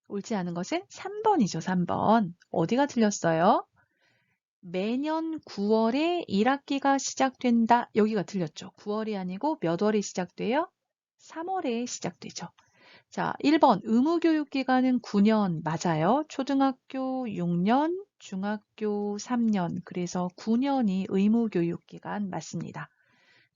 옳지 않은 것은 3번이죠. 3번. 어디가 틀렸어요? 매년 9월에 1학기가 시작된다. 여기가 틀렸죠. 9월이 아니고 몇 월에 시작돼요? 3월에 시작되죠. 자, 1번 의무교육 기간은 9년 맞아요. 초등학교 6년, 중학교 3년. 그래서 9년이 의무교육 기간 맞습니다.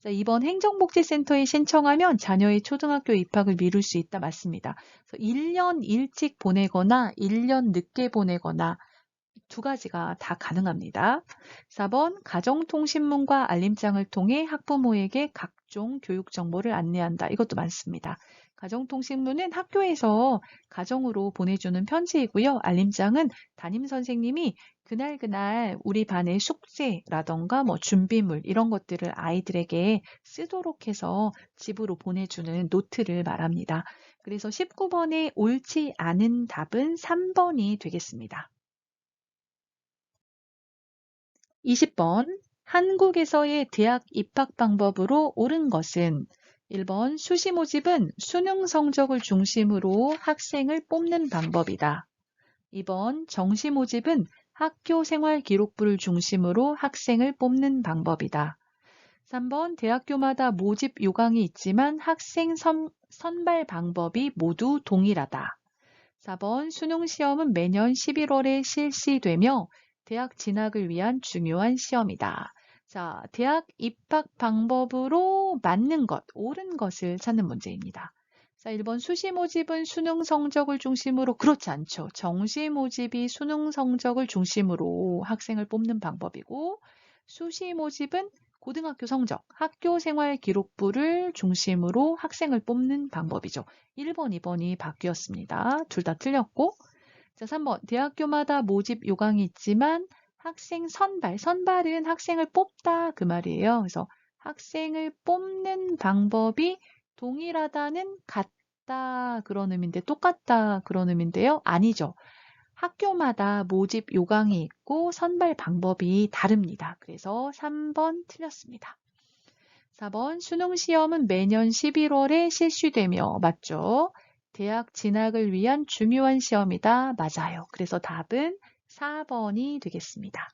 자, 2번 행정복지센터에 신청하면 자녀의 초등학교 입학을 미룰 수 있다 맞습니다. 그래서 1년 일찍 보내거나 1년 늦게 보내거나 두 가지가 다 가능합니다. 4번 가정통신문과 알림장을 통해 학부모에게 각종 교육 정보를 안내한다. 이것도 많습니다. 가정통신문은 학교에서 가정으로 보내주는 편지이고요. 알림장은 담임선생님이 그날 우리 반의 숙제라던가 뭐 준비물 이런 것들을 아이들에게 쓰도록 해서 집으로 보내주는 노트를 말합니다. 그래서 19번에 옳지 않은 답은 3번이 되겠습니다. 20번 한국에서의 대학 입학 방법으로 옳은 것은 1번 수시 모집은 수능 성적을 중심으로 학생을 뽑는 방법이다. 2번 정시 모집은 학교 생활 기록부를 중심으로 학생을 뽑는 방법이다. 3번 대학교마다 모집 요강이 있지만 학생 선발 방법이 모두 동일하다. 4번 수능 시험은 매년 11월에 실시되며 대학 진학을 위한 중요한 시험이다. 자, 대학 입학 방법으로 맞는 것, 옳은 것을 찾는 문제입니다. 자, 1번 수시 모집은 수능 성적을 중심으로 그렇지 않죠. 정시 모집이 수능 성적을 중심으로 학생을 뽑는 방법이고 수시 모집은 고등학교 성적, 학교 생활 기록부를 중심으로 학생을 뽑는 방법이죠. 1번, 2번이 바뀌었습니다. 둘 다 틀렸고 자, 3번 대학교마다 모집 요강이 있지만 학생 선발은 학생을 뽑다 그 말이에요. 그래서 학생을 뽑는 방법이 동일하다는 같다 그런 의미인데 똑같다 그런 의미인데요. 아니죠. 학교마다 모집 요강이 있고 선발 방법이 다릅니다. 그래서 3번 틀렸습니다. 4번 수능 시험은 매년 11월에 실시되며 맞죠? 대학 진학을 위한 중요한 시험이다. 맞아요. 그래서 답은 4번이 되겠습니다.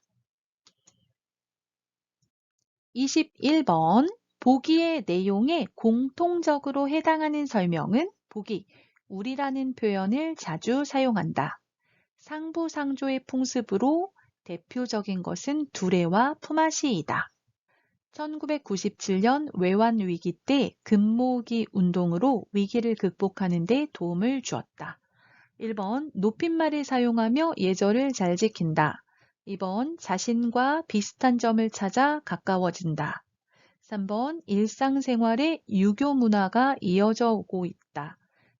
21번 보기의 내용에 공통적으로 해당하는 설명은 보기 우리라는 표현을 자주 사용한다. 상부상조의 풍습으로 대표적인 것은 두레와 품앗이이다. 1997년 외환위기 때 금모으기 운동으로 위기를 극복하는 데 도움을 주었다. 1번 높임말을 사용하며 예절을 잘 지킨다. 2번 자신과 비슷한 점을 찾아 가까워진다. 3번 일상생활에 유교 문화가 이어져 오고 있다.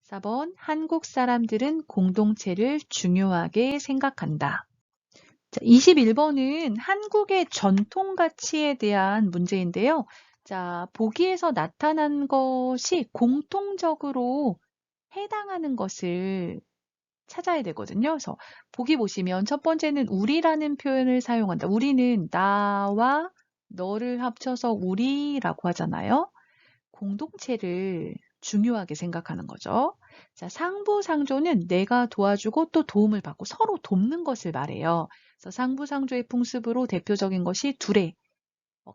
4번 한국 사람들은 공동체를 중요하게 생각한다. 21번은 한국의 전통 가치에 대한 문제인데요. 자, 보기에서 나타난 것이 공통적으로 해당하는 것을 찾아야 되거든요. 그래서 보기 보시면 첫 번째는 우리라는 표현을 사용한다. 우리는 나와 너를 합쳐서 우리라고 하잖아요. 공동체를 중요하게 생각하는 거죠. 자, 상부상조는 내가 도와주고 또 도움을 받고 서로 돕는 것을 말해요. 그래서 상부상조의 풍습으로 대표적인 것이 두레,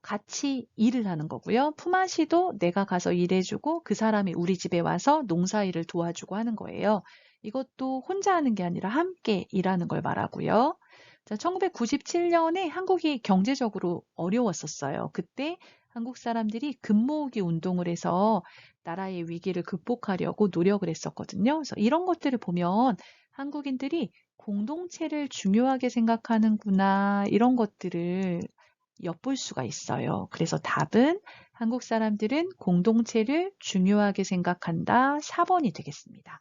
같이 일을 하는 거고요. 품앗이도 내가 가서 일해주고 그 사람이 우리 집에 와서 농사일을 도와주고 하는 거예요. 이것도 혼자 하는 게 아니라 함께 일하는 걸 말하고요. 자, 1997년에 한국이 경제적으로 어려웠었어요. 그때 한국 사람들이 금모으기 운동을 해서 나라의 위기를 극복하려고 노력을 했었거든요. 그래서 이런 것들을 보면 한국인들이 공동체를 중요하게 생각하는구나, 이런 것들을 엿볼 수가 있어요. 그래서 답은 한국 사람들은 공동체를 중요하게 생각한다. 4번이 되겠습니다.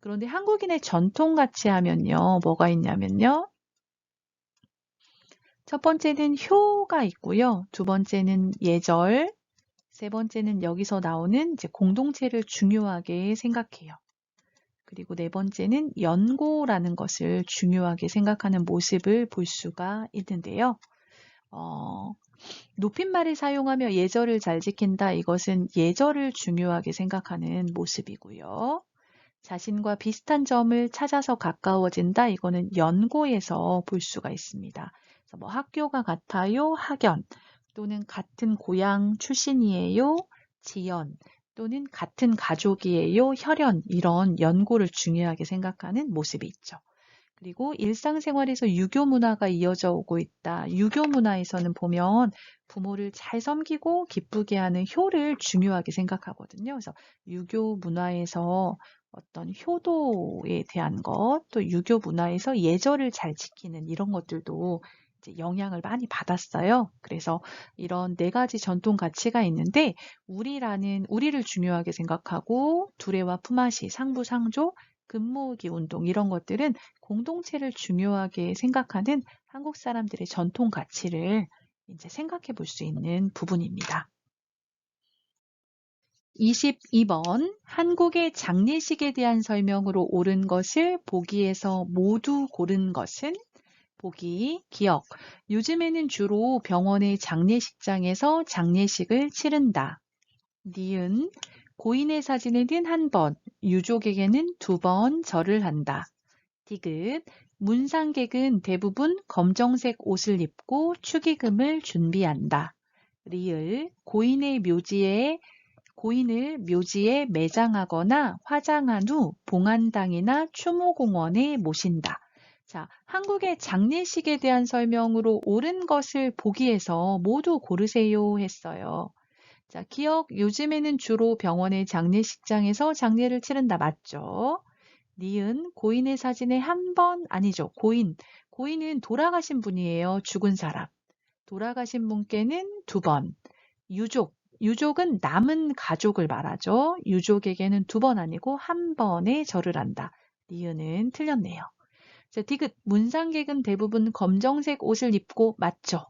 그런데 한국인의 전통 가치 하면요. 뭐가 있냐면요. 첫 번째는 효가 있고요. 두 번째는 예절, 세 번째는 여기서 나오는 이제 공동체를 중요하게 생각해요. 그리고 네 번째는 연고라는 것을 중요하게 생각하는 모습을 볼 수가 있는데요. 높임말을 사용하며 예절을 잘 지킨다. 이것은 예절을 중요하게 생각하는 모습이고요. 자신과 비슷한 점을 찾아서 가까워진다. 이거는 연고에서 볼 수가 있습니다. 그래서 뭐 학교가 같아요. 학연, 또는 같은 고향 출신이에요. 지연, 또는 같은 가족이에요. 혈연, 이런 연고를 중요하게 생각하는 모습이 있죠. 그리고 일상생활에서 유교 문화가 이어져 오고 있다. 유교 문화에서는 보면 부모를 잘 섬기고 기쁘게 하는 효를 중요하게 생각하거든요. 그래서 유교 문화에서 어떤 효도에 대한 것, 또 유교 문화에서 예절을 잘 지키는 이런 것들도 이제 영향을 많이 받았어요. 그래서 이런 네 가지 전통 가치가 있는데 우리를 중요하게 생각하고 두레와 품앗이, 상부상조, 금모으기 운동 이런 것들은 공동체를 중요하게 생각하는 한국 사람들의 전통 가치를 이제 생각해 볼 수 있는 부분입니다. 22번 한국의 장례식에 대한 설명으로 옳은 것을 보기에서 모두 고른 것은 보기, 기억. 요즘에는 주로 병원의 장례식장에서 장례식을 치른다. 니은 고인의 사진에는 한 번, 유족에게는 2번 절을 한다. 디귿 문상객은 대부분 검정색 옷을 입고 축의금을 준비한다. 리을 고인을 묘지에 매장하거나 화장한 후 봉안당이나 추모공원에 모신다. 자, 한국의 장례식에 대한 설명으로 옳은 것을 보기에서 모두 고르세요 했어요. 자, 기억 요즘에는 주로 병원의 장례식장에서 장례를 치른다. 맞죠? 니은 고인의 사진에 한 번 아니죠. 고인은 돌아가신 분이에요. 죽은 사람. 돌아가신 분께는 2번. 유족은 남은 가족을 말하죠. 유족에게는 2번 아니고 한 번에 절을 한다. 니은은 틀렸네요. 자, 디귿 문상객은 대부분 검정색 옷을 입고 맞죠.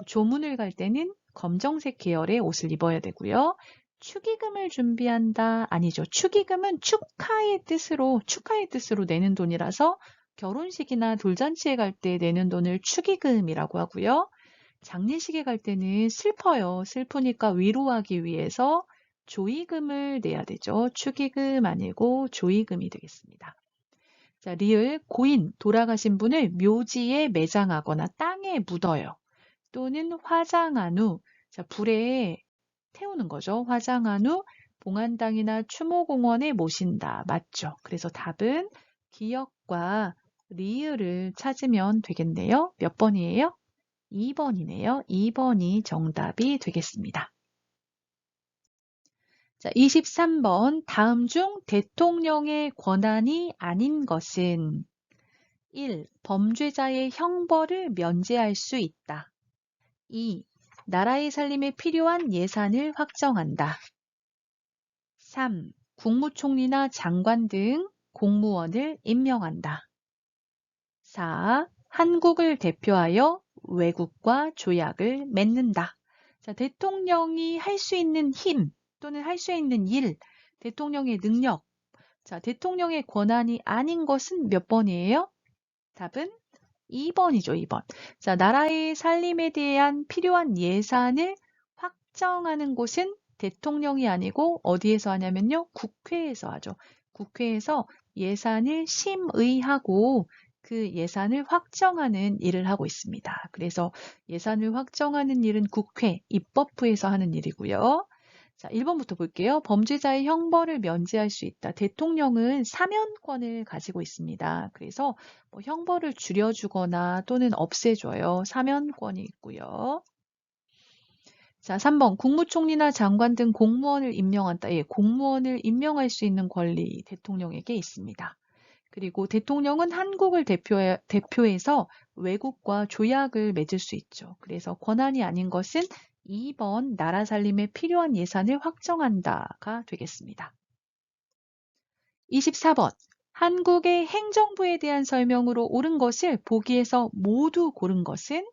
조문을 갈 때는 검정색 계열의 옷을 입어야 되고요. 축의금을 준비한다. 아니죠. 축의금은 축하의 뜻으로 내는 돈이라서 결혼식이나 돌잔치에 갈 때 내는 돈을 축의금이라고 하고요. 장례식에 갈 때는 슬퍼요. 슬프니까 위로하기 위해서 조의금을 내야 되죠. 축의금 아니고 조의금이 되겠습니다. 자, 리을 고인 돌아가신 분을 묘지에 매장하거나 땅에 묻어요. 또는 화장한 후 불에 태우는 거죠. 화장한 후 봉안당이나 추모공원에 모신다. 맞죠? 그래서 답은 기역과 리을을 찾으면 되겠네요. 몇 번이에요? 2번이네요. 2번이 정답이 되겠습니다. 자, 23번 다음 중 대통령의 권한이 아닌 것은 1. 범죄자의 형벌을 면제할 수 있다. 2. 나라의 살림에 필요한 예산을 확정한다. 3. 국무총리나 장관 등 공무원을 임명한다. 4. 한국을 대표하여 외국과 조약을 맺는다. 자, 대통령이 할 수 있는 힘 또는 할 수 있는 일, 대통령의 능력. 자, 대통령의 권한이 아닌 것은 몇 번이에요? 답은 2번이죠, 2번. 자, 나라의 살림에 대한 필요한 예산을 확정하는 곳은 대통령이 아니고 어디에서 하냐면요. 국회에서 하죠. 국회에서 예산을 심의하고 그 예산을 확정하는 일을 하고 있습니다. 그래서 예산을 확정하는 일은 국회, 입법부에서 하는 일이고요. 자, 1번부터 볼게요. 범죄자의 형벌을 면제할 수 있다. 대통령은 사면권을 가지고 있습니다. 그래서 뭐 형벌을 줄여주거나 또는 없애줘요. 사면권이 있고요. 자, 3번. 국무총리나 장관 등 공무원을 임명한다. 예, 공무원을 임명할 수 있는 권리 대통령에게 있습니다. 그리고 대통령은 한국을 대표해서 외국과 조약을 맺을 수 있죠. 그래서 권한이 아닌 것은 2번 나라 살림에 필요한 예산을 확정한다가 되겠습니다. 24번. 한국의 행정부에 대한 설명으로 옳은 것을 보기에서 모두 고른 것은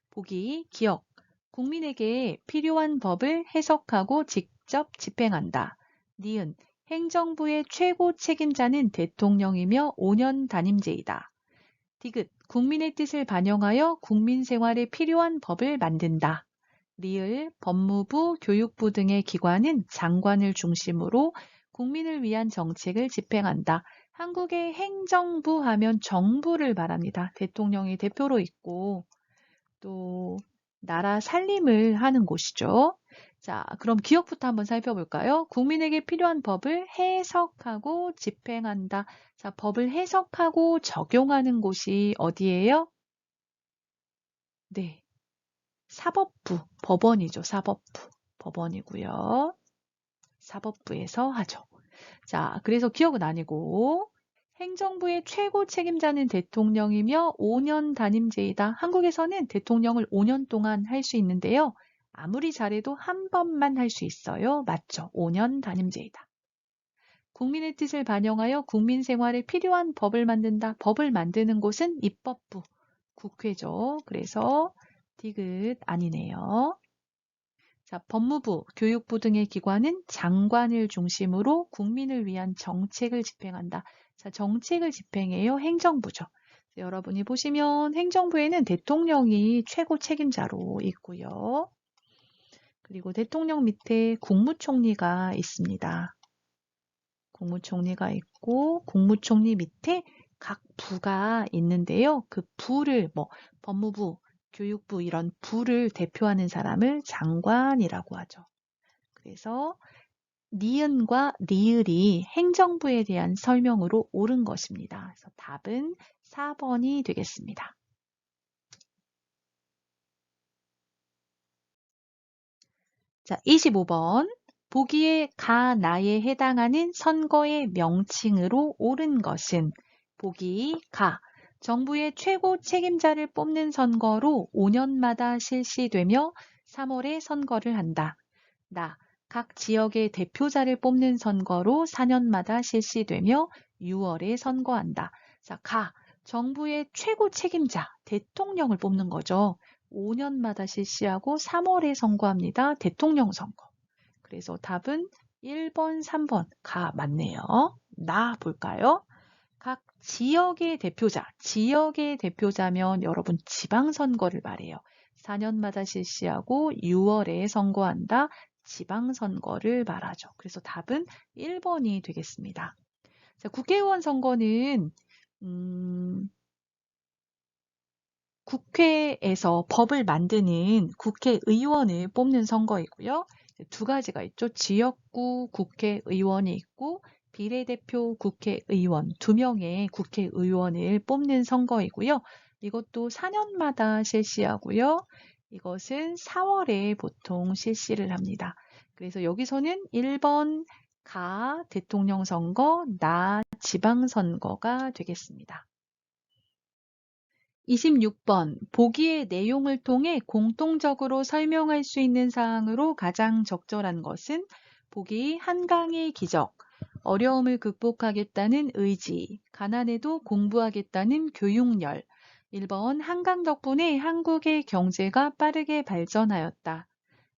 보기 기억. 국민에게 필요한 법을 해석하고 직접 집행한다. 니은 행정부의 최고 책임자는 대통령이며 5년 단임제이다. 디귿 국민의 뜻을 반영하여 국민 생활에 필요한 법을 만든다. 리을 법무부, 교육부 등의 기관은 장관을 중심으로 국민을 위한 정책을 집행한다. 한국의 행정부 하면 정부를 말합니다. 대통령이 대표로 있고 또 나라 살림을 하는 곳이죠. 자, 그럼 기억부터 한번 살펴볼까요? 국민에게 필요한 법을 해석하고 집행한다. 자, 법을 해석하고 적용하는 곳이 어디예요? 네, 사법부, 법원이죠. 사법부, 법원이고요. 사법부에서 하죠. 자, 그래서 기억은 아니고 행정부의 최고 책임자는 대통령이며 5년 단임제이다. 한국에서는 대통령을 5년 동안 할 수 있는데요. 아무리 잘해도 한 번만 할 수 있어요. 맞죠? 5년 단임제이다. 국민의 뜻을 반영하여 국민 생활에 필요한 법을 만든다. 법을 만드는 곳은 입법부, 국회죠. 그래서 디귿 아니네요. 자, 법무부, 교육부 등의 기관은 장관을 중심으로 국민을 위한 정책을 집행한다. 자, 정책을 집행해요. 행정부죠. 여러분이 보시면 행정부에는 대통령이 최고 책임자로 있고요. 그리고 대통령 밑에 국무총리가 있습니다. 국무총리가 있고 국무총리 밑에 각 부가 있는데요. 그 부를 법무부, 교육부 이런 부를 대표하는 사람을 장관이라고 하죠. 그래서 니은과 리을이 행정부에 대한 설명으로 옳은 것입니다. 그래서 답은 4번이 되겠습니다. 자, 25번. 보기에 가, 나에 해당하는 선거의 명칭으로 옳은 것은 보기 가. 정부의 최고 책임자를 뽑는 선거로 5년마다 실시되며 3월에 선거를 한다. 나. 각 지역의 대표자를 뽑는 선거로 4년마다 실시되며 6월에 선거한다. 자, 가. 정부의 최고 책임자, 대통령을 뽑는 거죠. 5년마다 실시하고 3월에 선거합니다. 대통령 선거. 그래서 답은 1번, 3번 가 맞네요. 나 볼까요? 각 지역의 대표자, 지역의 대표자면 여러분 지방선거를 말해요. 4년마다 실시하고 6월에 선거한다. 지방선거를 말하죠. 그래서 답은 1번이 되겠습니다. 자, 국회의원 선거는 국회에서 법을 만드는 국회의원을 뽑는 선거이고요. 두 가지가 있죠. 지역구 국회의원이 있고 비례대표 국회의원 2명의 국회의원을 뽑는 선거이고요. 이것도 4년마다 실시하고요. 이것은 4월에 보통 실시를 합니다. 그래서 여기서는 1번 가 대통령 선거, 나 지방선거가 되겠습니다. 26번 보기의 내용을 통해 공통적으로 설명할 수 있는 사항으로 가장 적절한 것은 보기 한강의 기적, 어려움을 극복하겠다는 의지, 가난해도 공부하겠다는 교육열. 1번 한강 덕분에 한국의 경제가 빠르게 발전하였다.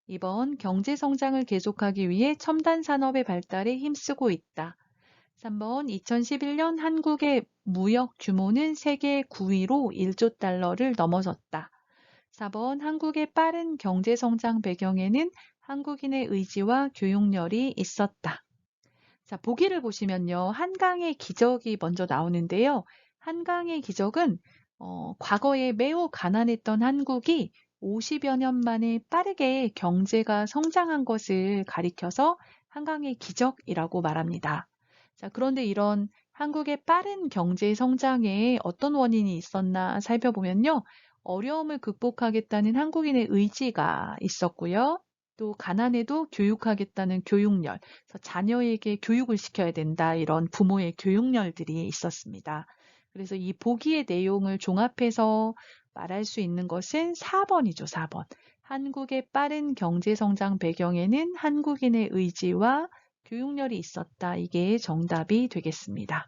2번 경제 성장을 계속하기 위해 첨단 산업의 발달에 힘쓰고 있다. 3번 2011년 한국의 무역 규모는 세계 9위로 1조 달러를 넘어섰다. 4번 한국의 빠른 경제 성장 배경에는 한국인의 의지와 교육열이 있었다. 자, 보기를 보시면요. 한강의 기적이 먼저 나오는데요. 한강의 기적은 과거에 매우 가난했던 한국이 50여 년 만에 빠르게 경제가 성장한 것을 가리켜서 한강의 기적이라고 말합니다. 자, 그런데 이런 한국의 빠른 경제 성장에 어떤 원인이 있었나 살펴보면요. 어려움을 극복하겠다는 한국인의 의지가 있었고요. 또 가난해도 교육하겠다는 교육열, 그래서 자녀에게 교육을 시켜야 된다 이런 부모의 교육열들이 있었습니다. 그래서 이 보기의 내용을 종합해서 말할 수 있는 것은 4번이죠, 4번. 한국의 빠른 경제 성장 배경에는 한국인의 의지와 교육열이 있었다. 이게 정답이 되겠습니다.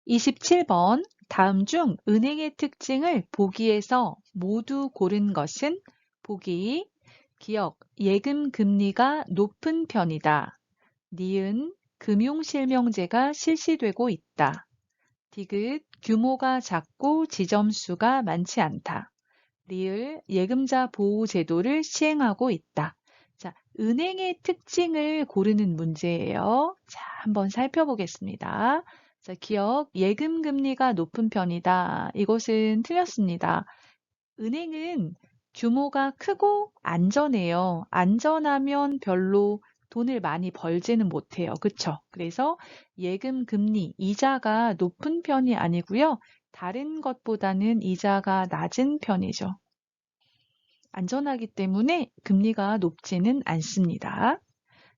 27번. 다음 중 은행의 특징을 보기에서 모두 고른 것은 보기. 기억, 예금 금리가 높은 편이다. 니은, 금융실명제가 실시되고 있다. 디귿, 규모가 작고 지점수가 많지 않다. 리을, 예금자 보호 제도를 시행하고 있다. 자, 은행의 특징을 고르는 문제예요. 자, 한번 살펴보겠습니다. 자, 기억, 예금 금리가 높은 편이다. 이것은 틀렸습니다. 은행은 규모가 크고 안전해요. 안전하면 별로 돈을 많이 벌지는 못해요. 그쵸? 그래서 예금 금리, 이자가 높은 편이 아니고요. 다른 것보다는 이자가 낮은 편이죠. 안전하기 때문에 금리가 높지는 않습니다.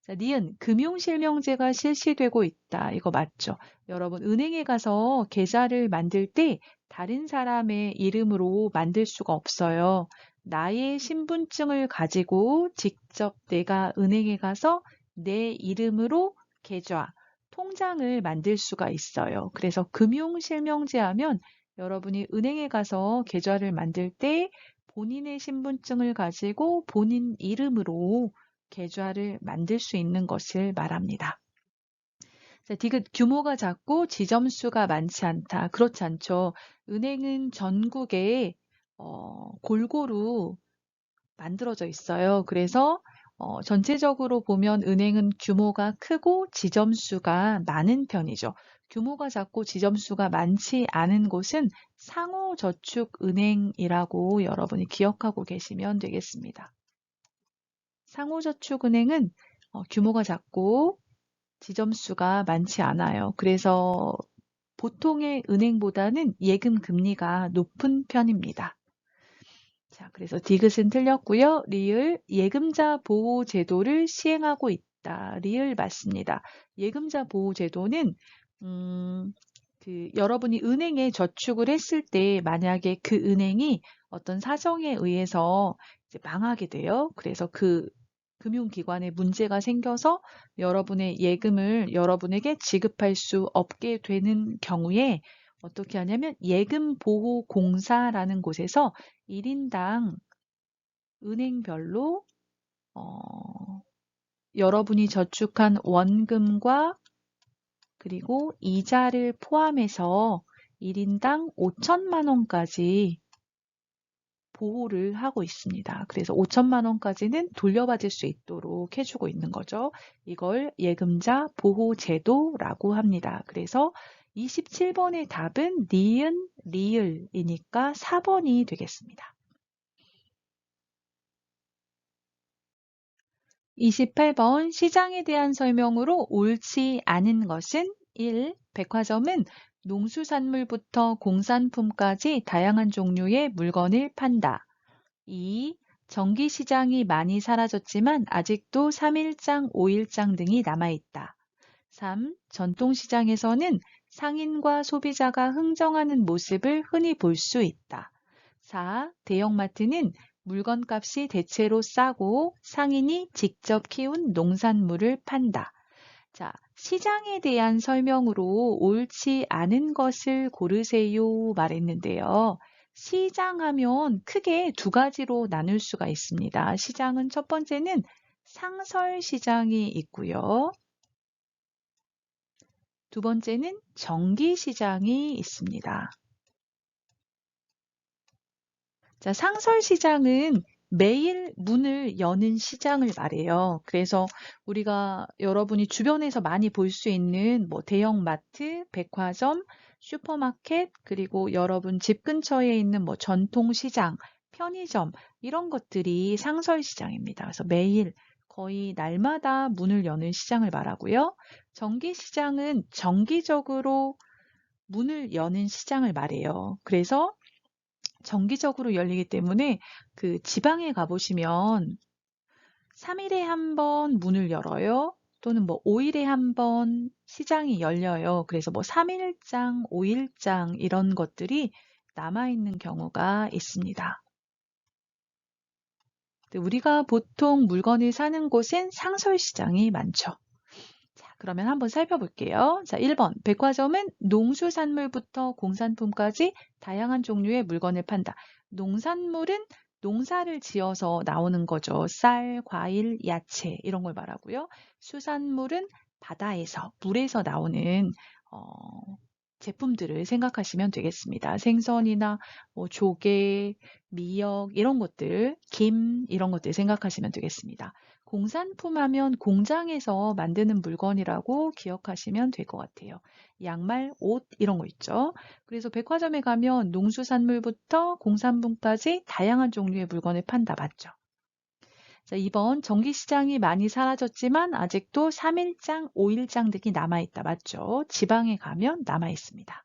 자, 니은, 금융실명제가 실시되고 있다. 이거 맞죠? 여러분, 은행에 가서 계좌를 만들 때 다른 사람의 이름으로 만들 수가 없어요. 나의 신분증을 가지고 직접 내가 은행에 가서 내 이름으로 계좌, 통장을 만들 수가 있어요. 그래서 금융실명제 하면 여러분이 은행에 가서 계좌를 만들 때 본인의 신분증을 가지고 본인 이름으로 계좌를 만들 수 있는 것을 말합니다. 자, 디귿, 규모가 작고 지점수가 많지 않다. 그렇지 않죠. 은행은 전국에 골고루 만들어져 있어요. 그래서 전체적으로 보면 은행은 규모가 크고 지점수가 많은 편이죠. 규모가 작고 지점수가 많지 않은 곳은 상호저축은행이라고 여러분이 기억하고 계시면 되겠습니다. 상호저축은행은 규모가 작고 지점수가 많지 않아요. 그래서 보통의 은행보다는 예금 금리가 높은 편입니다. 자, 그래서 디귿은 틀렸고요. 리을, 예금자 보호 제도를 시행하고 있다. 리을 맞습니다. 예금자 보호 제도는 여러분이 은행에 저축을 했을 때 만약에 그 은행이 어떤 사정에 의해서 이제 망하게 돼요. 그래서 그 금융기관에 문제가 생겨서 여러분의 예금을 여러분에게 지급할 수 없게 되는 경우에 어떻게 하냐면 예금보호공사라는 곳에서 1인당 은행별로 여러분이 저축한 원금과 그리고 이자를 포함해서 1인당 5천만 원까지 보호를 하고 있습니다. 그래서 5천만 원까지는 돌려받을 수 있도록 해주고 있는 거죠. 이걸 예금자 보호제도라고 합니다. 그래서 27번의 답은 니은, 리을이니까 4번이 되겠습니다. 28번 시장에 대한 설명으로 옳지 않은 것은 1. 백화점은 농수산물부터 공산품까지 다양한 종류의 물건을 판다. 2. 정기시장이 많이 사라졌지만 아직도 3일장, 5일장 등이 남아있다. 3. 전통시장에서는 상인과 소비자가 흥정하는 모습을 흔히 볼 수 있다. 4. 대형마트는 물건값이 대체로 싸고 상인이 직접 키운 농산물을 판다. 자, 시장에 대한 설명으로 옳지 않은 것을 고르세요 말했는데요. 시장하면 크게 두 가지로 나눌 수가 있습니다. 시장은 첫 번째는 상설시장이 있고요. 두 번째는 정기시장이 있습니다. 자, 상설시장은 매일 문을 여는 시장을 말해요. 그래서 우리가 여러분이 주변에서 많이 볼 수 있는 뭐 대형마트, 백화점, 슈퍼마켓, 그리고 여러분 집 근처에 있는 뭐 전통시장, 편의점 이런 것들이 상설시장입니다. 그래서 매일 거의 날마다 문을 여는 시장을 말하고요. 정기시장은 정기적으로 문을 여는 시장을 말해요. 그래서 정기적으로 열리기 때문에 그 지방에 가보시면 3일에 한 번 문을 열어요. 또는 뭐 5일에 한 번 시장이 열려요. 그래서 뭐 3일장, 5일장 이런 것들이 남아있는 경우가 있습니다. 우리가 보통 물건을 사는 곳엔 상설시장이 많죠. 자, 그러면 한번 살펴볼게요. 자, 1번. 백화점은 농수산물부터 공산품까지 다양한 종류의 물건을 판다. 농산물은 농사를 지어서 나오는 거죠. 쌀, 과일, 야채 이런 걸 말하고요. 수산물은 바다에서, 물에서 나오는 제품들을 생각하시면 되겠습니다. 생선이나 뭐 조개, 미역 이런 것들, 김 이런 것들 생각하시면 되겠습니다. 공산품 하면 공장에서 만드는 물건이라고 기억하시면 될 것 같아요. 양말, 옷 이런 거 있죠. 그래서 백화점에 가면 농수산물부터 공산품까지 다양한 종류의 물건을 판다. 맞죠? 자, 2번 정기시장이 많이 사라졌지만 아직도 3일장, 5일장 등이 남아있다. 맞죠? 지방에 가면 남아있습니다.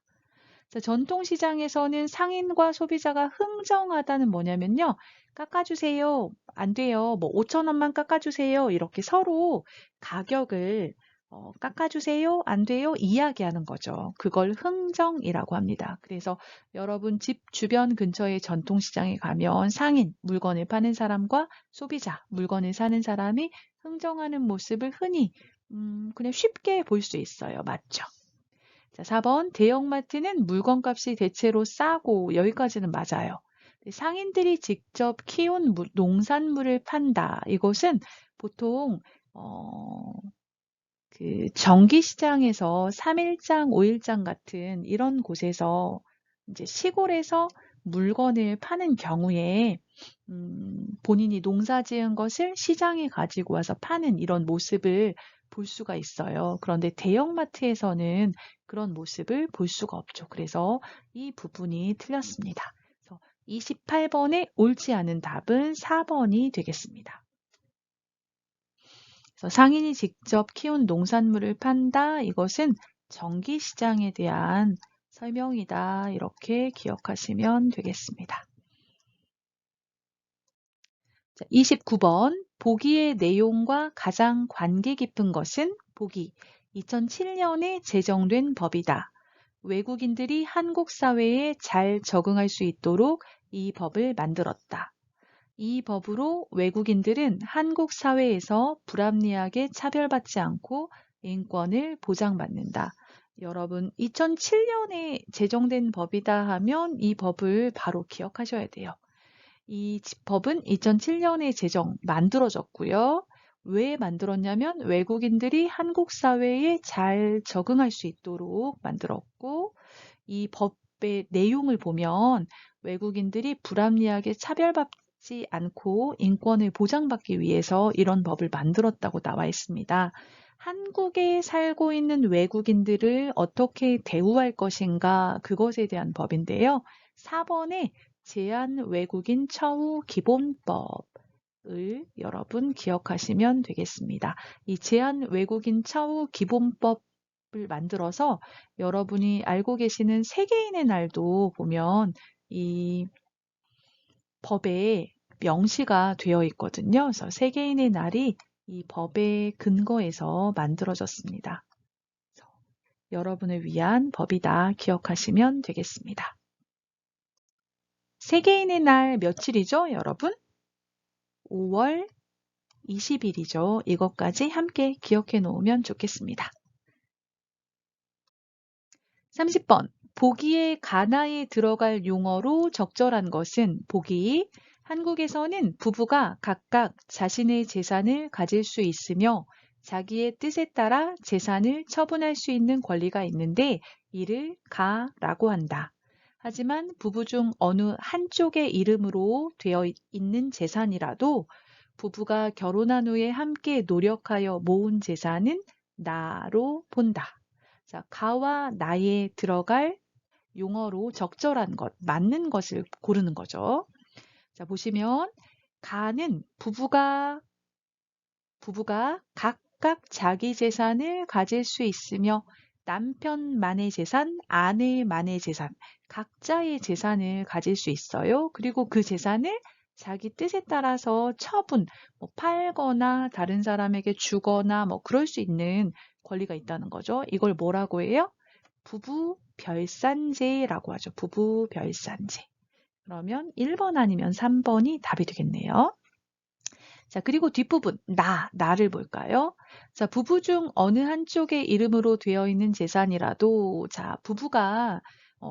자, 전통시장에서는 상인과 소비자가 흥정하다는 뭐냐면요. 깎아주세요. 안 돼요. 뭐 5천 원만 깎아주세요. 이렇게 서로 가격을 깎아주세요. 안 돼요. 이야기하는 거죠. 그걸 흥정이라고 합니다. 그래서 여러분 집 주변 근처의 전통시장에 가면 상인, 물건을 파는 사람과 소비자, 물건을 사는 사람이 흥정하는 모습을 흔히 그냥 쉽게 볼 수 있어요. 맞죠? 자, 4번 대형마트는 물건값이 대체로 싸고 여기까지는 맞아요. 상인들이 직접 키운 농산물을 판다. 이것은 보통 그 정기시장에서 3일장, 5일장 같은 이런 곳에서 이제 시골에서 물건을 파는 경우에 본인이 농사 지은 것을 시장에 가지고 와서 파는 이런 모습을 볼 수가 있어요. 그런데 대형마트에서는 그런 모습을 볼 수가 없죠. 그래서 이 부분이 틀렸습니다. 28번에 옳지 않은 답은 4번이 되겠습니다. 그래서 상인이 직접 키운 농산물을 판다. 이것은 정기시장에 대한 설명이다. 이렇게 기억하시면 되겠습니다. 자, 29번 보기의 내용과 가장 관계 깊은 것은 보기 2007년에 제정된 법이다. 외국인들이 한국 사회에 잘 적응할 수 있도록 이 법을 만들었다. 이 법으로 외국인들은 한국 사회에서 불합리하게 차별받지 않고 인권을 보장받는다. 여러분, 2007년에 제정된 법이다 하면 이 법을 바로 기억하셔야 돼요. 이 법은 2007년에 만들어졌고요. 왜 만들었냐면 외국인들이 한국 사회에 잘 적응할 수 있도록 만들었고 이 법의 내용을 보면 외국인들이 불합리하게 차별받지 않고 인권을 보장받기 위해서 이런 법을 만들었다고 나와 있습니다. 한국에 살고 있는 외국인들을 어떻게 대우할 것인가 그것에 대한 법인데요. 4번에 제한외국인 처우 기본법을 여러분 기억하시면 되겠습니다. 이 제한외국인 처우 기본법을 만들어서 여러분이 알고 계시는 세계인의 날도 보면 이 법에 명시가 되어 있거든요. 그래서 세계인의 날이 이 법의 근거에서 만들어졌습니다. 여러분을 위한 법이다 기억하시면 되겠습니다. 세계인의 날 며칠이죠, 여러분? 5월 20일이죠. 이것까지 함께 기억해 놓으면 좋겠습니다. 30번. 보기에 가나에 들어갈 용어로 적절한 것은 보기. 한국에서는 부부가 각각 자신의 재산을 가질 수 있으며 자기의 뜻에 따라 재산을 처분할 수 있는 권리가 있는데 이를 가라고 한다. 하지만 부부 중 어느 한쪽의 이름으로 되어 있는 재산이라도 부부가 결혼한 후에 함께 노력하여 모은 재산은 나로 본다. 자, 가와 나에 들어갈 용어로 적절한 것, 맞는 것을 고르는 거죠. 자, 보시면 가는 부부가 각각 자기 재산을 가질 수 있으며 남편만의 재산, 아내만의 재산, 각자의 재산을 가질 수 있어요. 그리고 그 재산을 자기 뜻에 따라서 처분, 팔거나 다른 사람에게 주거나 그럴 수 있는 권리가 있다는 거죠. 이걸 뭐라고 해요? 부부 별산제라고 하죠. 부부 별산제. 그러면 1번 아니면 3번이 답이 되겠네요. 자, 그리고 뒷부분, 나를 볼까요? 자, 부부 중 어느 한쪽의 이름으로 되어 있는 재산이라도, 자, 부부가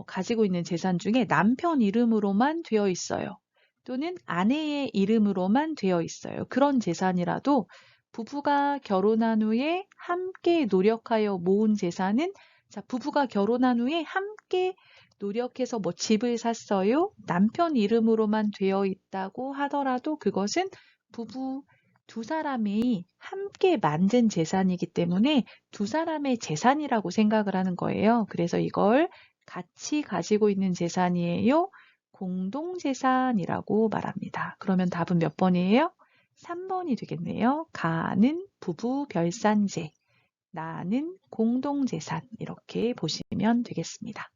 가지고 있는 재산 중에 남편 이름으로만 되어 있어요. 또는 아내의 이름으로만 되어 있어요. 그런 재산이라도 부부가 결혼한 후에 함께 노력하여 모은 재산은, 자, 부부가 결혼한 후에 함께 노력해서 집을 샀어요. 남편 이름으로만 되어 있다고 하더라도 그것은 부부 두 사람이 함께 만든 재산이기 때문에 두 사람의 재산이라고 생각을 하는 거예요. 그래서 이걸 같이 가지고 있는 재산이에요. 공동재산이라고 말합니다. 그러면 답은 몇 번이에요? 3번이 되겠네요. 가는 부부 별산제, 나는 공동재산 이렇게 보시면 되겠습니다.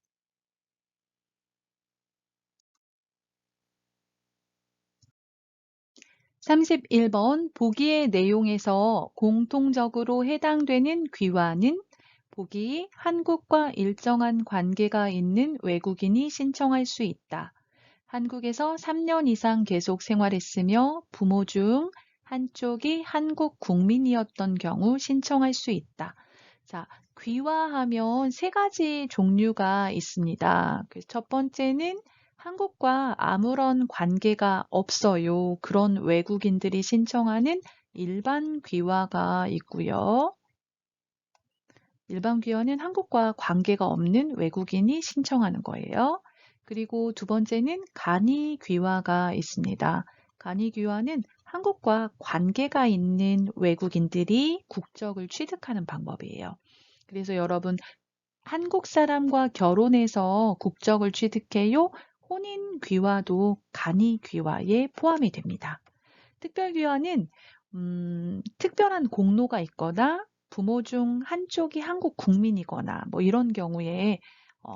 31번 보기의 내용에서 공통적으로 해당되는 귀화는 보기 한국과 일정한 관계가 있는 외국인이 신청할 수 있다. 한국에서 3년 이상 계속 생활했으며 부모 중 한쪽이 한국 국민이었던 경우 신청할 수 있다. 자, 귀화하면 세 가지 종류가 있습니다. 첫 번째는 한국과 아무런 관계가 없어요. 그런 외국인들이 신청하는 일반 귀화가 있고요. 일반 귀화는 한국과 관계가 없는 외국인이 신청하는 거예요. 그리고 두 번째는 간이 귀화가 있습니다. 간이 귀화는 한국과 관계가 있는 외국인들이 국적을 취득하는 방법이에요. 그래서 여러분 한국 사람과 결혼해서 국적을 취득해요. 혼인 귀화도 간이 귀화에 포함이 됩니다. 특별 귀화는 특별한 공로가 있거나 부모 중 한쪽이 한국 국민이거나 이런 경우에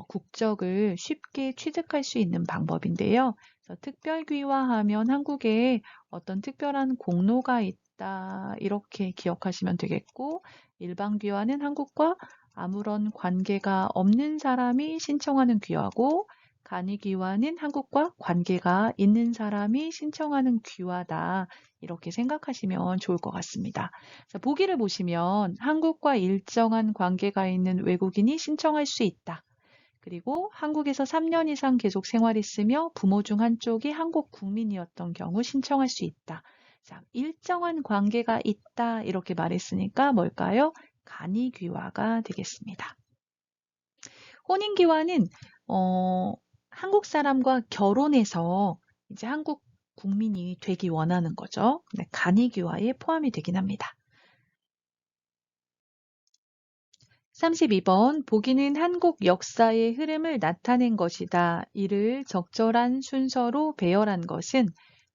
국적을 쉽게 취득할 수 있는 방법인데요. 특별 귀화하면 한국에 어떤 특별한 공로가 있다 이렇게 기억하시면 되겠고, 일반 귀화는 한국과 아무런 관계가 없는 사람이 신청하는 귀화고, 간이 귀화는 한국과 관계가 있는 사람이 신청하는 귀화다. 이렇게 생각하시면 좋을 것 같습니다. 자, 보기를 보시면 한국과 일정한 관계가 있는 외국인이 신청할 수 있다. 그리고 한국에서 3년 이상 계속 생활했으며 부모 중 한쪽이 한국 국민이었던 경우 신청할 수 있다. 자, 일정한 관계가 있다 이렇게 말했으니까 뭘까요? 간이 귀화가 되겠습니다. 혼인 귀화는 한국 사람과 결혼해서 이제 한국 국민이 되기 원하는 거죠. 네, 간이 귀화에 포함이 되긴 합니다. 32번 보기는 한국 역사의 흐름을 나타낸 것이다. 이를 적절한 순서로 배열한 것은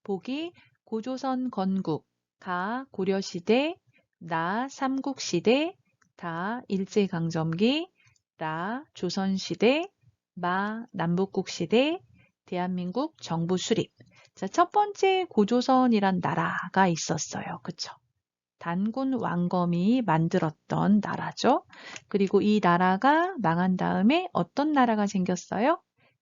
보기 고조선 건국, 가 고려시대, 나 삼국시대, 다 일제강점기, 라 조선시대, 마 남북국시대, 대한민국 정부 수립. 자, 첫 번째 고조선이란 나라가 있었어요. 그쵸? 단군 왕검이 만들었던 나라죠. 그리고 이 나라가 망한 다음에 어떤 나라가 생겼어요?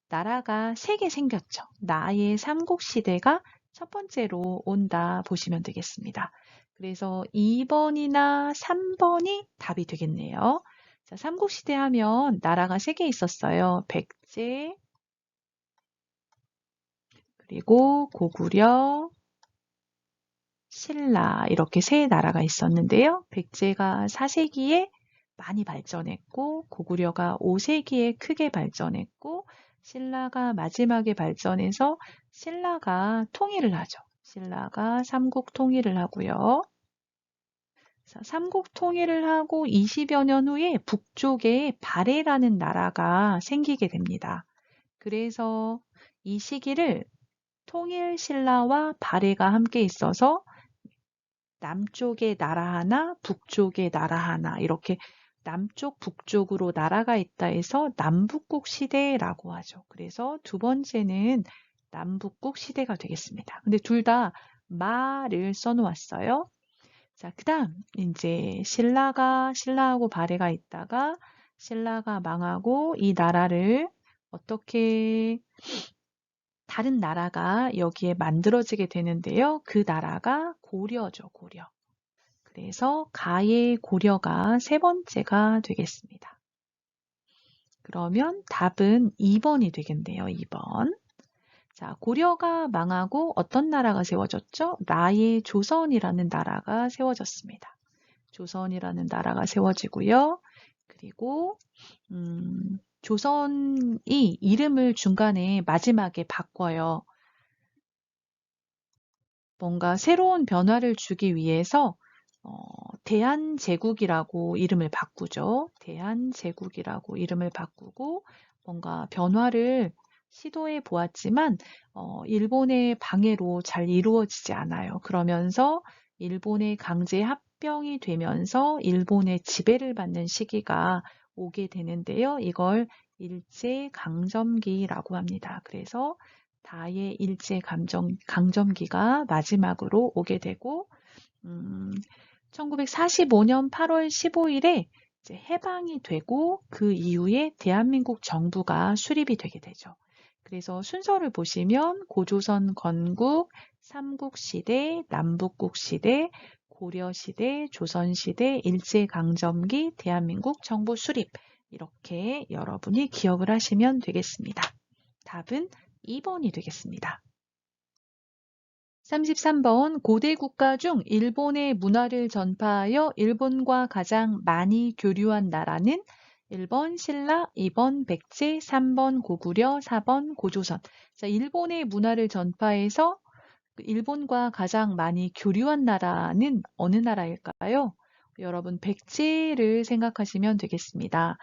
나라가 3개 생겼죠. 나의 삼국시대가 첫 번째로 온다 보시면 되겠습니다. 그래서 2번이나 3번이 답이 되겠네요. 자, 삼국시대 하면 나라가 3개 있었어요. 백제, 그리고 고구려, 신라 이렇게 3나라가 있었는데요. 백제가 4세기에 많이 발전했고 고구려가 5세기에 크게 발전했고 신라가 마지막에 발전해서 신라가 통일을 하죠. 신라가 삼국 통일을 하고요. 삼국 통일을 하고 20여 년 후에 북쪽에 발해라는 나라가 생기게 됩니다. 그래서 이 시기를 통일 신라와 발해가 함께 있어서 남쪽에 나라 하나, 북쪽에 나라 하나 이렇게 남쪽, 북쪽으로 나라가 있다 해서 남북국 시대라고 하죠. 그래서 두 번째는 남북국 시대가 되겠습니다. 근데 둘 다 마를 써놓았어요. 자, 그 다음 이제 신라하고 발해가 있다가 신라가 망하고 이 나라를 어떻게 다른 나라가 여기에 만들어지게 되는데요. 그 나라가 고려죠, 고려. 그래서 가의 고려가 세 번째가 되겠습니다. 그러면 답은 2번이 되겠네요, 2번. 자, 고려가 망하고 어떤 나라가 세워졌죠? 라의 조선이라는 나라가 세워졌습니다. 조선이라는 나라가 세워지고요. 그리고 조선이 이름을 중간에 마지막에 바꿔요. 뭔가 새로운 변화를 주기 위해서 대한제국이라고 이름을 바꾸죠. 대한제국이라고 이름을 바꾸고 뭔가 변화를 시도해 보았지만 일본의 방해로 잘 이루어지지 않아요. 그러면서 일본의 강제 합병이 되면서 일본의 지배를 받는 시기가 오게 되는데요. 이걸 일제강점기라고 합니다. 그래서 다의 일제강점기가 마지막으로 오게 되고 1945년 8월 15일에 이제 해방이 되고 그 이후에 대한민국 정부가 수립이 되게 되죠. 그래서 순서를 보시면 고조선 건국, 삼국시대, 남북국시대, 고려시대, 조선시대, 일제강점기, 대한민국 정부 수립 이렇게 여러분이 기억을 하시면 되겠습니다. 답은 2번이 되겠습니다. 33번 고대 국가 중 일본의 문화를 전파하여 일본과 가장 많이 교류한 나라는 1번 신라, 2번 백제, 3번 고구려, 4번 고조선. 자, 일본의 문화를 전파해서 일본과 가장 많이 교류한 나라는 어느 나라일까요? 여러분 백제를 생각하시면 되겠습니다.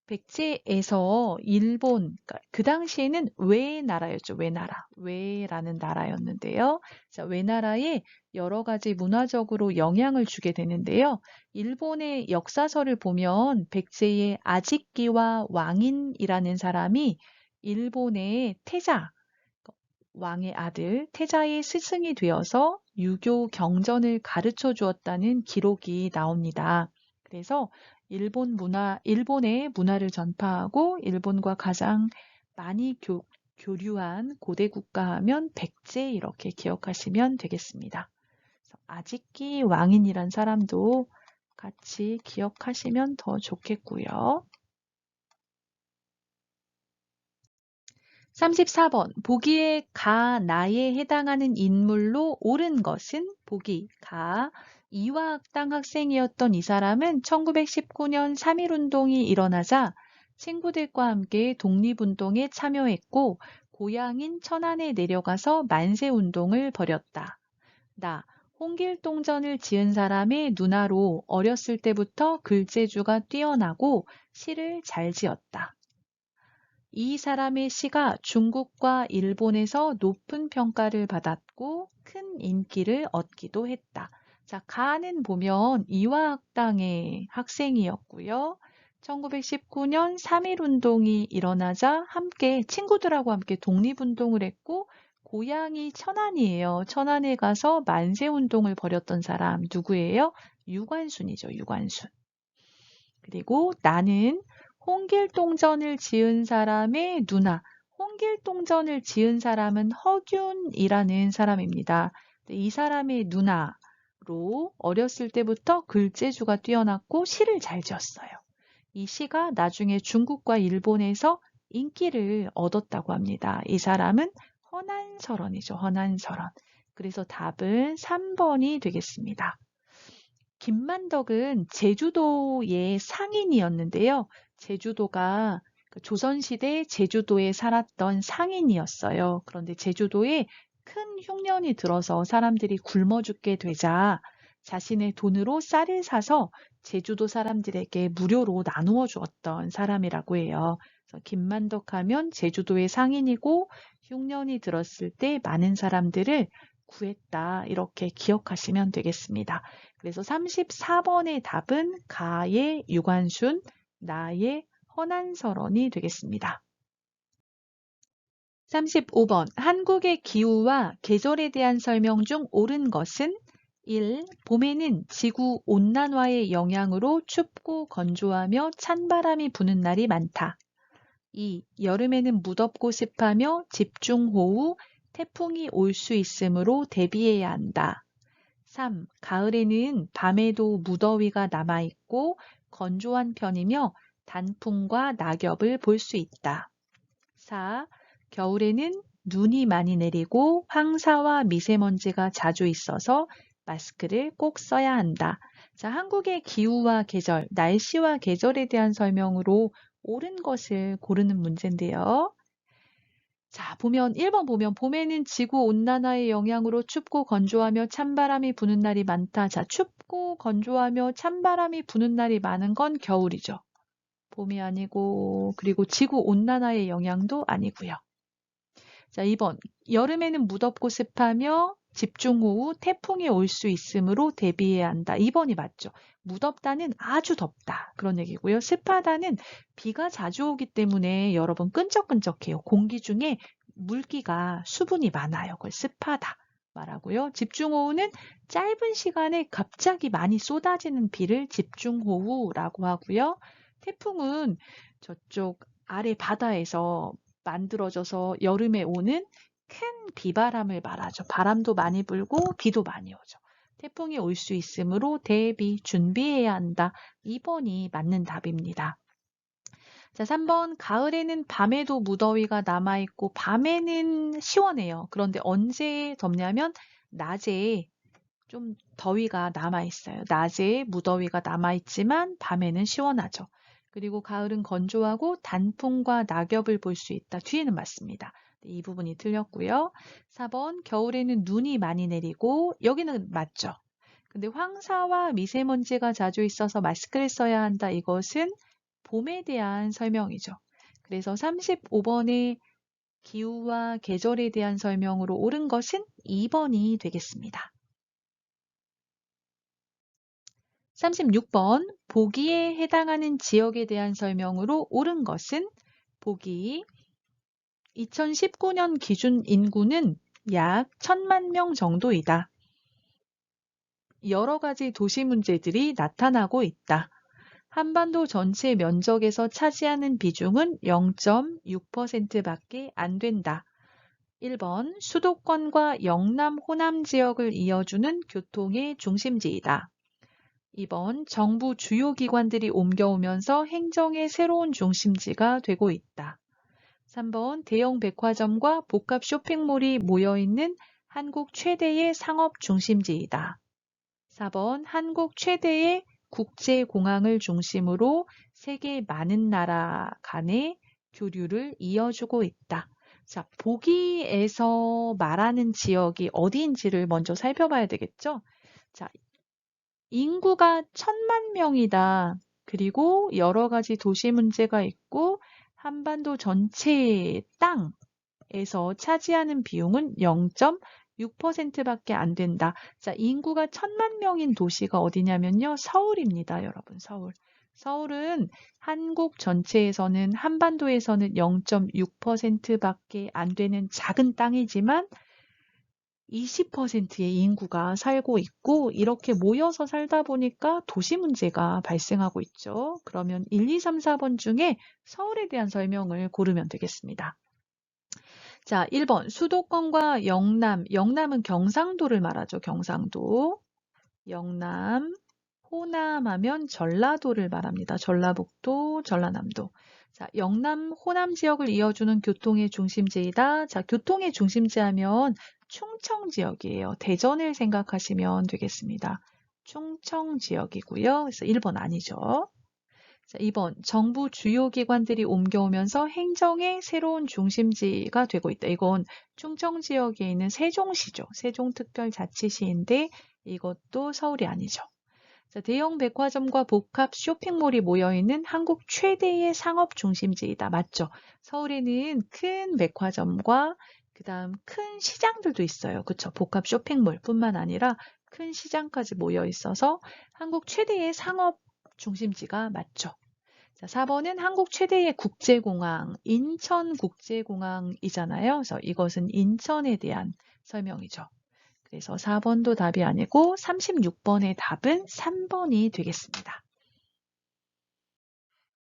백제에서 일본, 그러니까 그 당시에는 외나라였죠. 외나라. 외라는 나라였는데요. 자, 외나라에 여러 가지 문화적으로 영향을 주게 되는데요. 일본의 역사서를 보면 백제의 아직기와 왕인이라는 사람이 일본의 태자, 왕의 아들 태자의 스승이 되어서 유교 경전을 가르쳐 주었다는 기록이 나옵니다. 그래서 일본의 문화를 전파하고 일본과 가장 많이 교류한 고대 국가 하면 백제 이렇게 기억하시면 되겠습니다. 아직기 왕인이란 사람도 같이 기억하시면 더 좋겠고요. 34번 보기에 가, 나에 해당하는 인물로 옳은 것은 보기 가, 이화학당 학생이었던 이 사람은 1919년 3.1운동이 일어나자 친구들과 함께 독립운동에 참여했고 고향인 천안에 내려가서 만세운동을 벌였다. 나, 홍길동전을 지은 사람의 누나로 어렸을 때부터 글재주가 뛰어나고 시를 잘 지었다. 이 사람의 시가 중국과 일본에서 높은 평가를 받았고 큰 인기를 얻기도 했다. 자, 가는 보면 이화학당의 학생이었고요. 1919년 3.1운동이 일어나자 친구들하고 함께 독립운동을 했고 고향이 천안이에요. 천안에 가서 만세운동을 벌였던 사람 누구예요? 유관순이죠. 유관순. 그리고 나는 홍길동전을 지은 사람의 누나. 홍길동전을 지은 사람은 허균이라는 사람입니다. 이 사람의 누나로 어렸을 때부터 글재주가 뛰어났고 시를 잘 지었어요. 이 시가 나중에 중국과 일본에서 인기를 얻었다고 합니다. 이 사람은 허난설원이죠. 허난설원. 그래서 답은 3번이 되겠습니다. 김만덕은 제주도의 상인이었는데요. 제주도가 조선시대 제주도에 살았던 상인이었어요. 그런데 제주도에 큰 흉년이 들어서 사람들이 굶어 죽게 되자 자신의 돈으로 쌀을 사서 제주도 사람들에게 무료로 나누어 주었던 사람이라고 해요. 그래서 김만덕 하면 제주도의 상인이고 흉년이 들었을 때 많은 사람들을 구했다. 이렇게 기억하시면 되겠습니다. 그래서 34번의 답은 가의 유관순, 나의 허난설원이 되겠습니다. 35번 한국의 기후와 계절에 대한 설명 중 옳은 것은 1. 봄에는 지구 온난화의 영향으로 춥고 건조하며 찬바람이 부는 날이 많다. 2. 여름에는 무덥고 습하며 집중호우, 태풍이 올 수 있으므로 대비해야 한다. 3. 가을에는 밤에도 무더위가 남아있고 건조한 편이며 단풍과 낙엽을 볼 수 있다. 4. 겨울에는 눈이 많이 내리고 황사와 미세먼지가 자주 있어서 마스크를 꼭 써야 한다. 자, 한국의 기후와 계절, 날씨와 계절에 대한 설명으로 옳은 것을 고르는 문제인데요. 자, 1번 보면 봄에는 지구 온난화의 영향으로 춥고 건조하며 찬바람이 부는 날이 많다. 자, 춥고 건조하며 찬바람이 부는 날이 많은 건 겨울이죠. 봄이 아니고 그리고 지구 온난화의 영향도 아니고요. 자, 2번. 여름에는 무덥고 습하며 집중호우, 태풍이 올 수 있으므로 대비해야 한다. 2번이 맞죠. 무덥다는 아주 덥다. 그런 얘기고요. 습하다는 비가 자주 오기 때문에 여러분 끈적끈적해요. 공기 중에 물기가 수분이 많아요. 그걸 습하다 말하고요. 집중호우는 짧은 시간에 갑자기 많이 쏟아지는 비를 집중호우라고 하고요. 태풍은 저쪽 아래 바다에서 만들어져서 여름에 오는 큰 비바람을 말하죠. 바람도 많이 불고 비도 많이 오죠. 태풍이 올 수 있으므로 대비, 준비해야 한다. 2번이 맞는 답입니다. 자, 3번. 가을에는 밤에도 무더위가 남아있고 밤에는 시원해요. 그런데 언제 덥냐면 낮에 좀 더위가 남아있어요. 낮에 무더위가 남아있지만 밤에는 시원하죠. 그리고 가을은 건조하고 단풍과 낙엽을 볼 수 있다. 뒤에는 맞습니다. 이 부분이 틀렸고요. 4번. 겨울에는 눈이 많이 내리고 여기는 맞죠. 근데 황사와 미세먼지가 자주 있어서 마스크를 써야 한다. 이것은 봄에 대한 설명이죠. 그래서 35번의 기후와 계절에 대한 설명으로 옳은 것은 2번이 되겠습니다. 36번. 보기에 해당하는 지역에 대한 설명으로 옳은 것은 보기 2019년 기준 인구는 약 1000만 명 정도이다. 여러 가지 도시 문제들이 나타나고 있다. 한반도 전체 면적에서 차지하는 비중은 0.6%밖에 안 된다. 1번. 수도권과 영남, 호남 지역을 이어주는 교통의 중심지이다. 2번. 정부 주요 기관들이 옮겨오면서 행정의 새로운 중심지가 되고 있다. 3번. 대형 백화점과 복합 쇼핑몰이 모여있는 한국 최대의 상업 중심지이다. 4번. 한국 최대의 국제공항을 중심으로 세계 많은 나라 간의 교류를 이어주고 있다. 자, 보기에서 말하는 지역이 어디인지를 먼저 살펴봐야 되겠죠? 자, 인구가 1000만 명이다. 그리고 여러 가지 도시 문제가 있고 한반도 전체 땅에서 차지하는 비용은 0.6%밖에 안 된다. 자, 인구가 1000만 명인 도시가 어디냐면요. 서울입니다, 여러분. 서울. 서울은 한국 전체에서는 한반도에서는 0.6%밖에 안 되는 작은 땅이지만 20%의 인구가 살고 있고 이렇게 모여서 살다 보니까 도시 문제가 발생하고 있죠. 그러면 1, 2, 3, 4번 중에 서울에 대한 설명을 고르면 되겠습니다. 자, 1번 수도권과 영남, 영남은 경상도를 말하죠. 경상도. 영남, 호남하면 전라도를 말합니다. 전라북도, 전라남도. 자, 영남, 호남 지역을 이어주는 교통의 중심지이다. 자, 교통의 중심지 하면 충청 지역이에요. 대전을 생각하시면 되겠습니다. 충청 지역이고요. 그래서 1번 아니죠. 자, 2번 정부 주요 기관들이 옮겨오면서 행정의 새로운 중심지가 되고 있다. 이건 충청 지역에 있는 세종시죠. 세종특별자치시인데 이것도 서울이 아니죠. 자, 대형 백화점과 복합 쇼핑몰이 모여있는 한국 최대의 상업 중심지이다. 맞죠? 서울에는 큰 백화점과 그다음 큰 시장들도 있어요. 그쵸? 복합 쇼핑몰뿐만 아니라 큰 시장까지 모여 있어서 한국 최대의 상업 중심지가 맞죠. 자, 4번은 한국 최대의 국제공항, 인천국제공항이잖아요. 그래서 이것은 인천에 대한 설명이죠. 그래서 4번도 답이 아니고 36번의 답은 3번이 되겠습니다.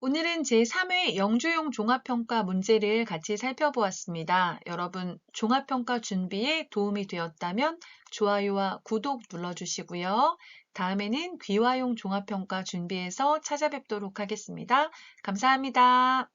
오늘은 제3회 영주용 종합평가 문제를 같이 살펴보았습니다. 여러분, 종합평가 준비에 도움이 되었다면 좋아요와 구독 눌러주시고요. 다음에는 귀화용 종합평가 준비해서 찾아뵙도록 하겠습니다. 감사합니다.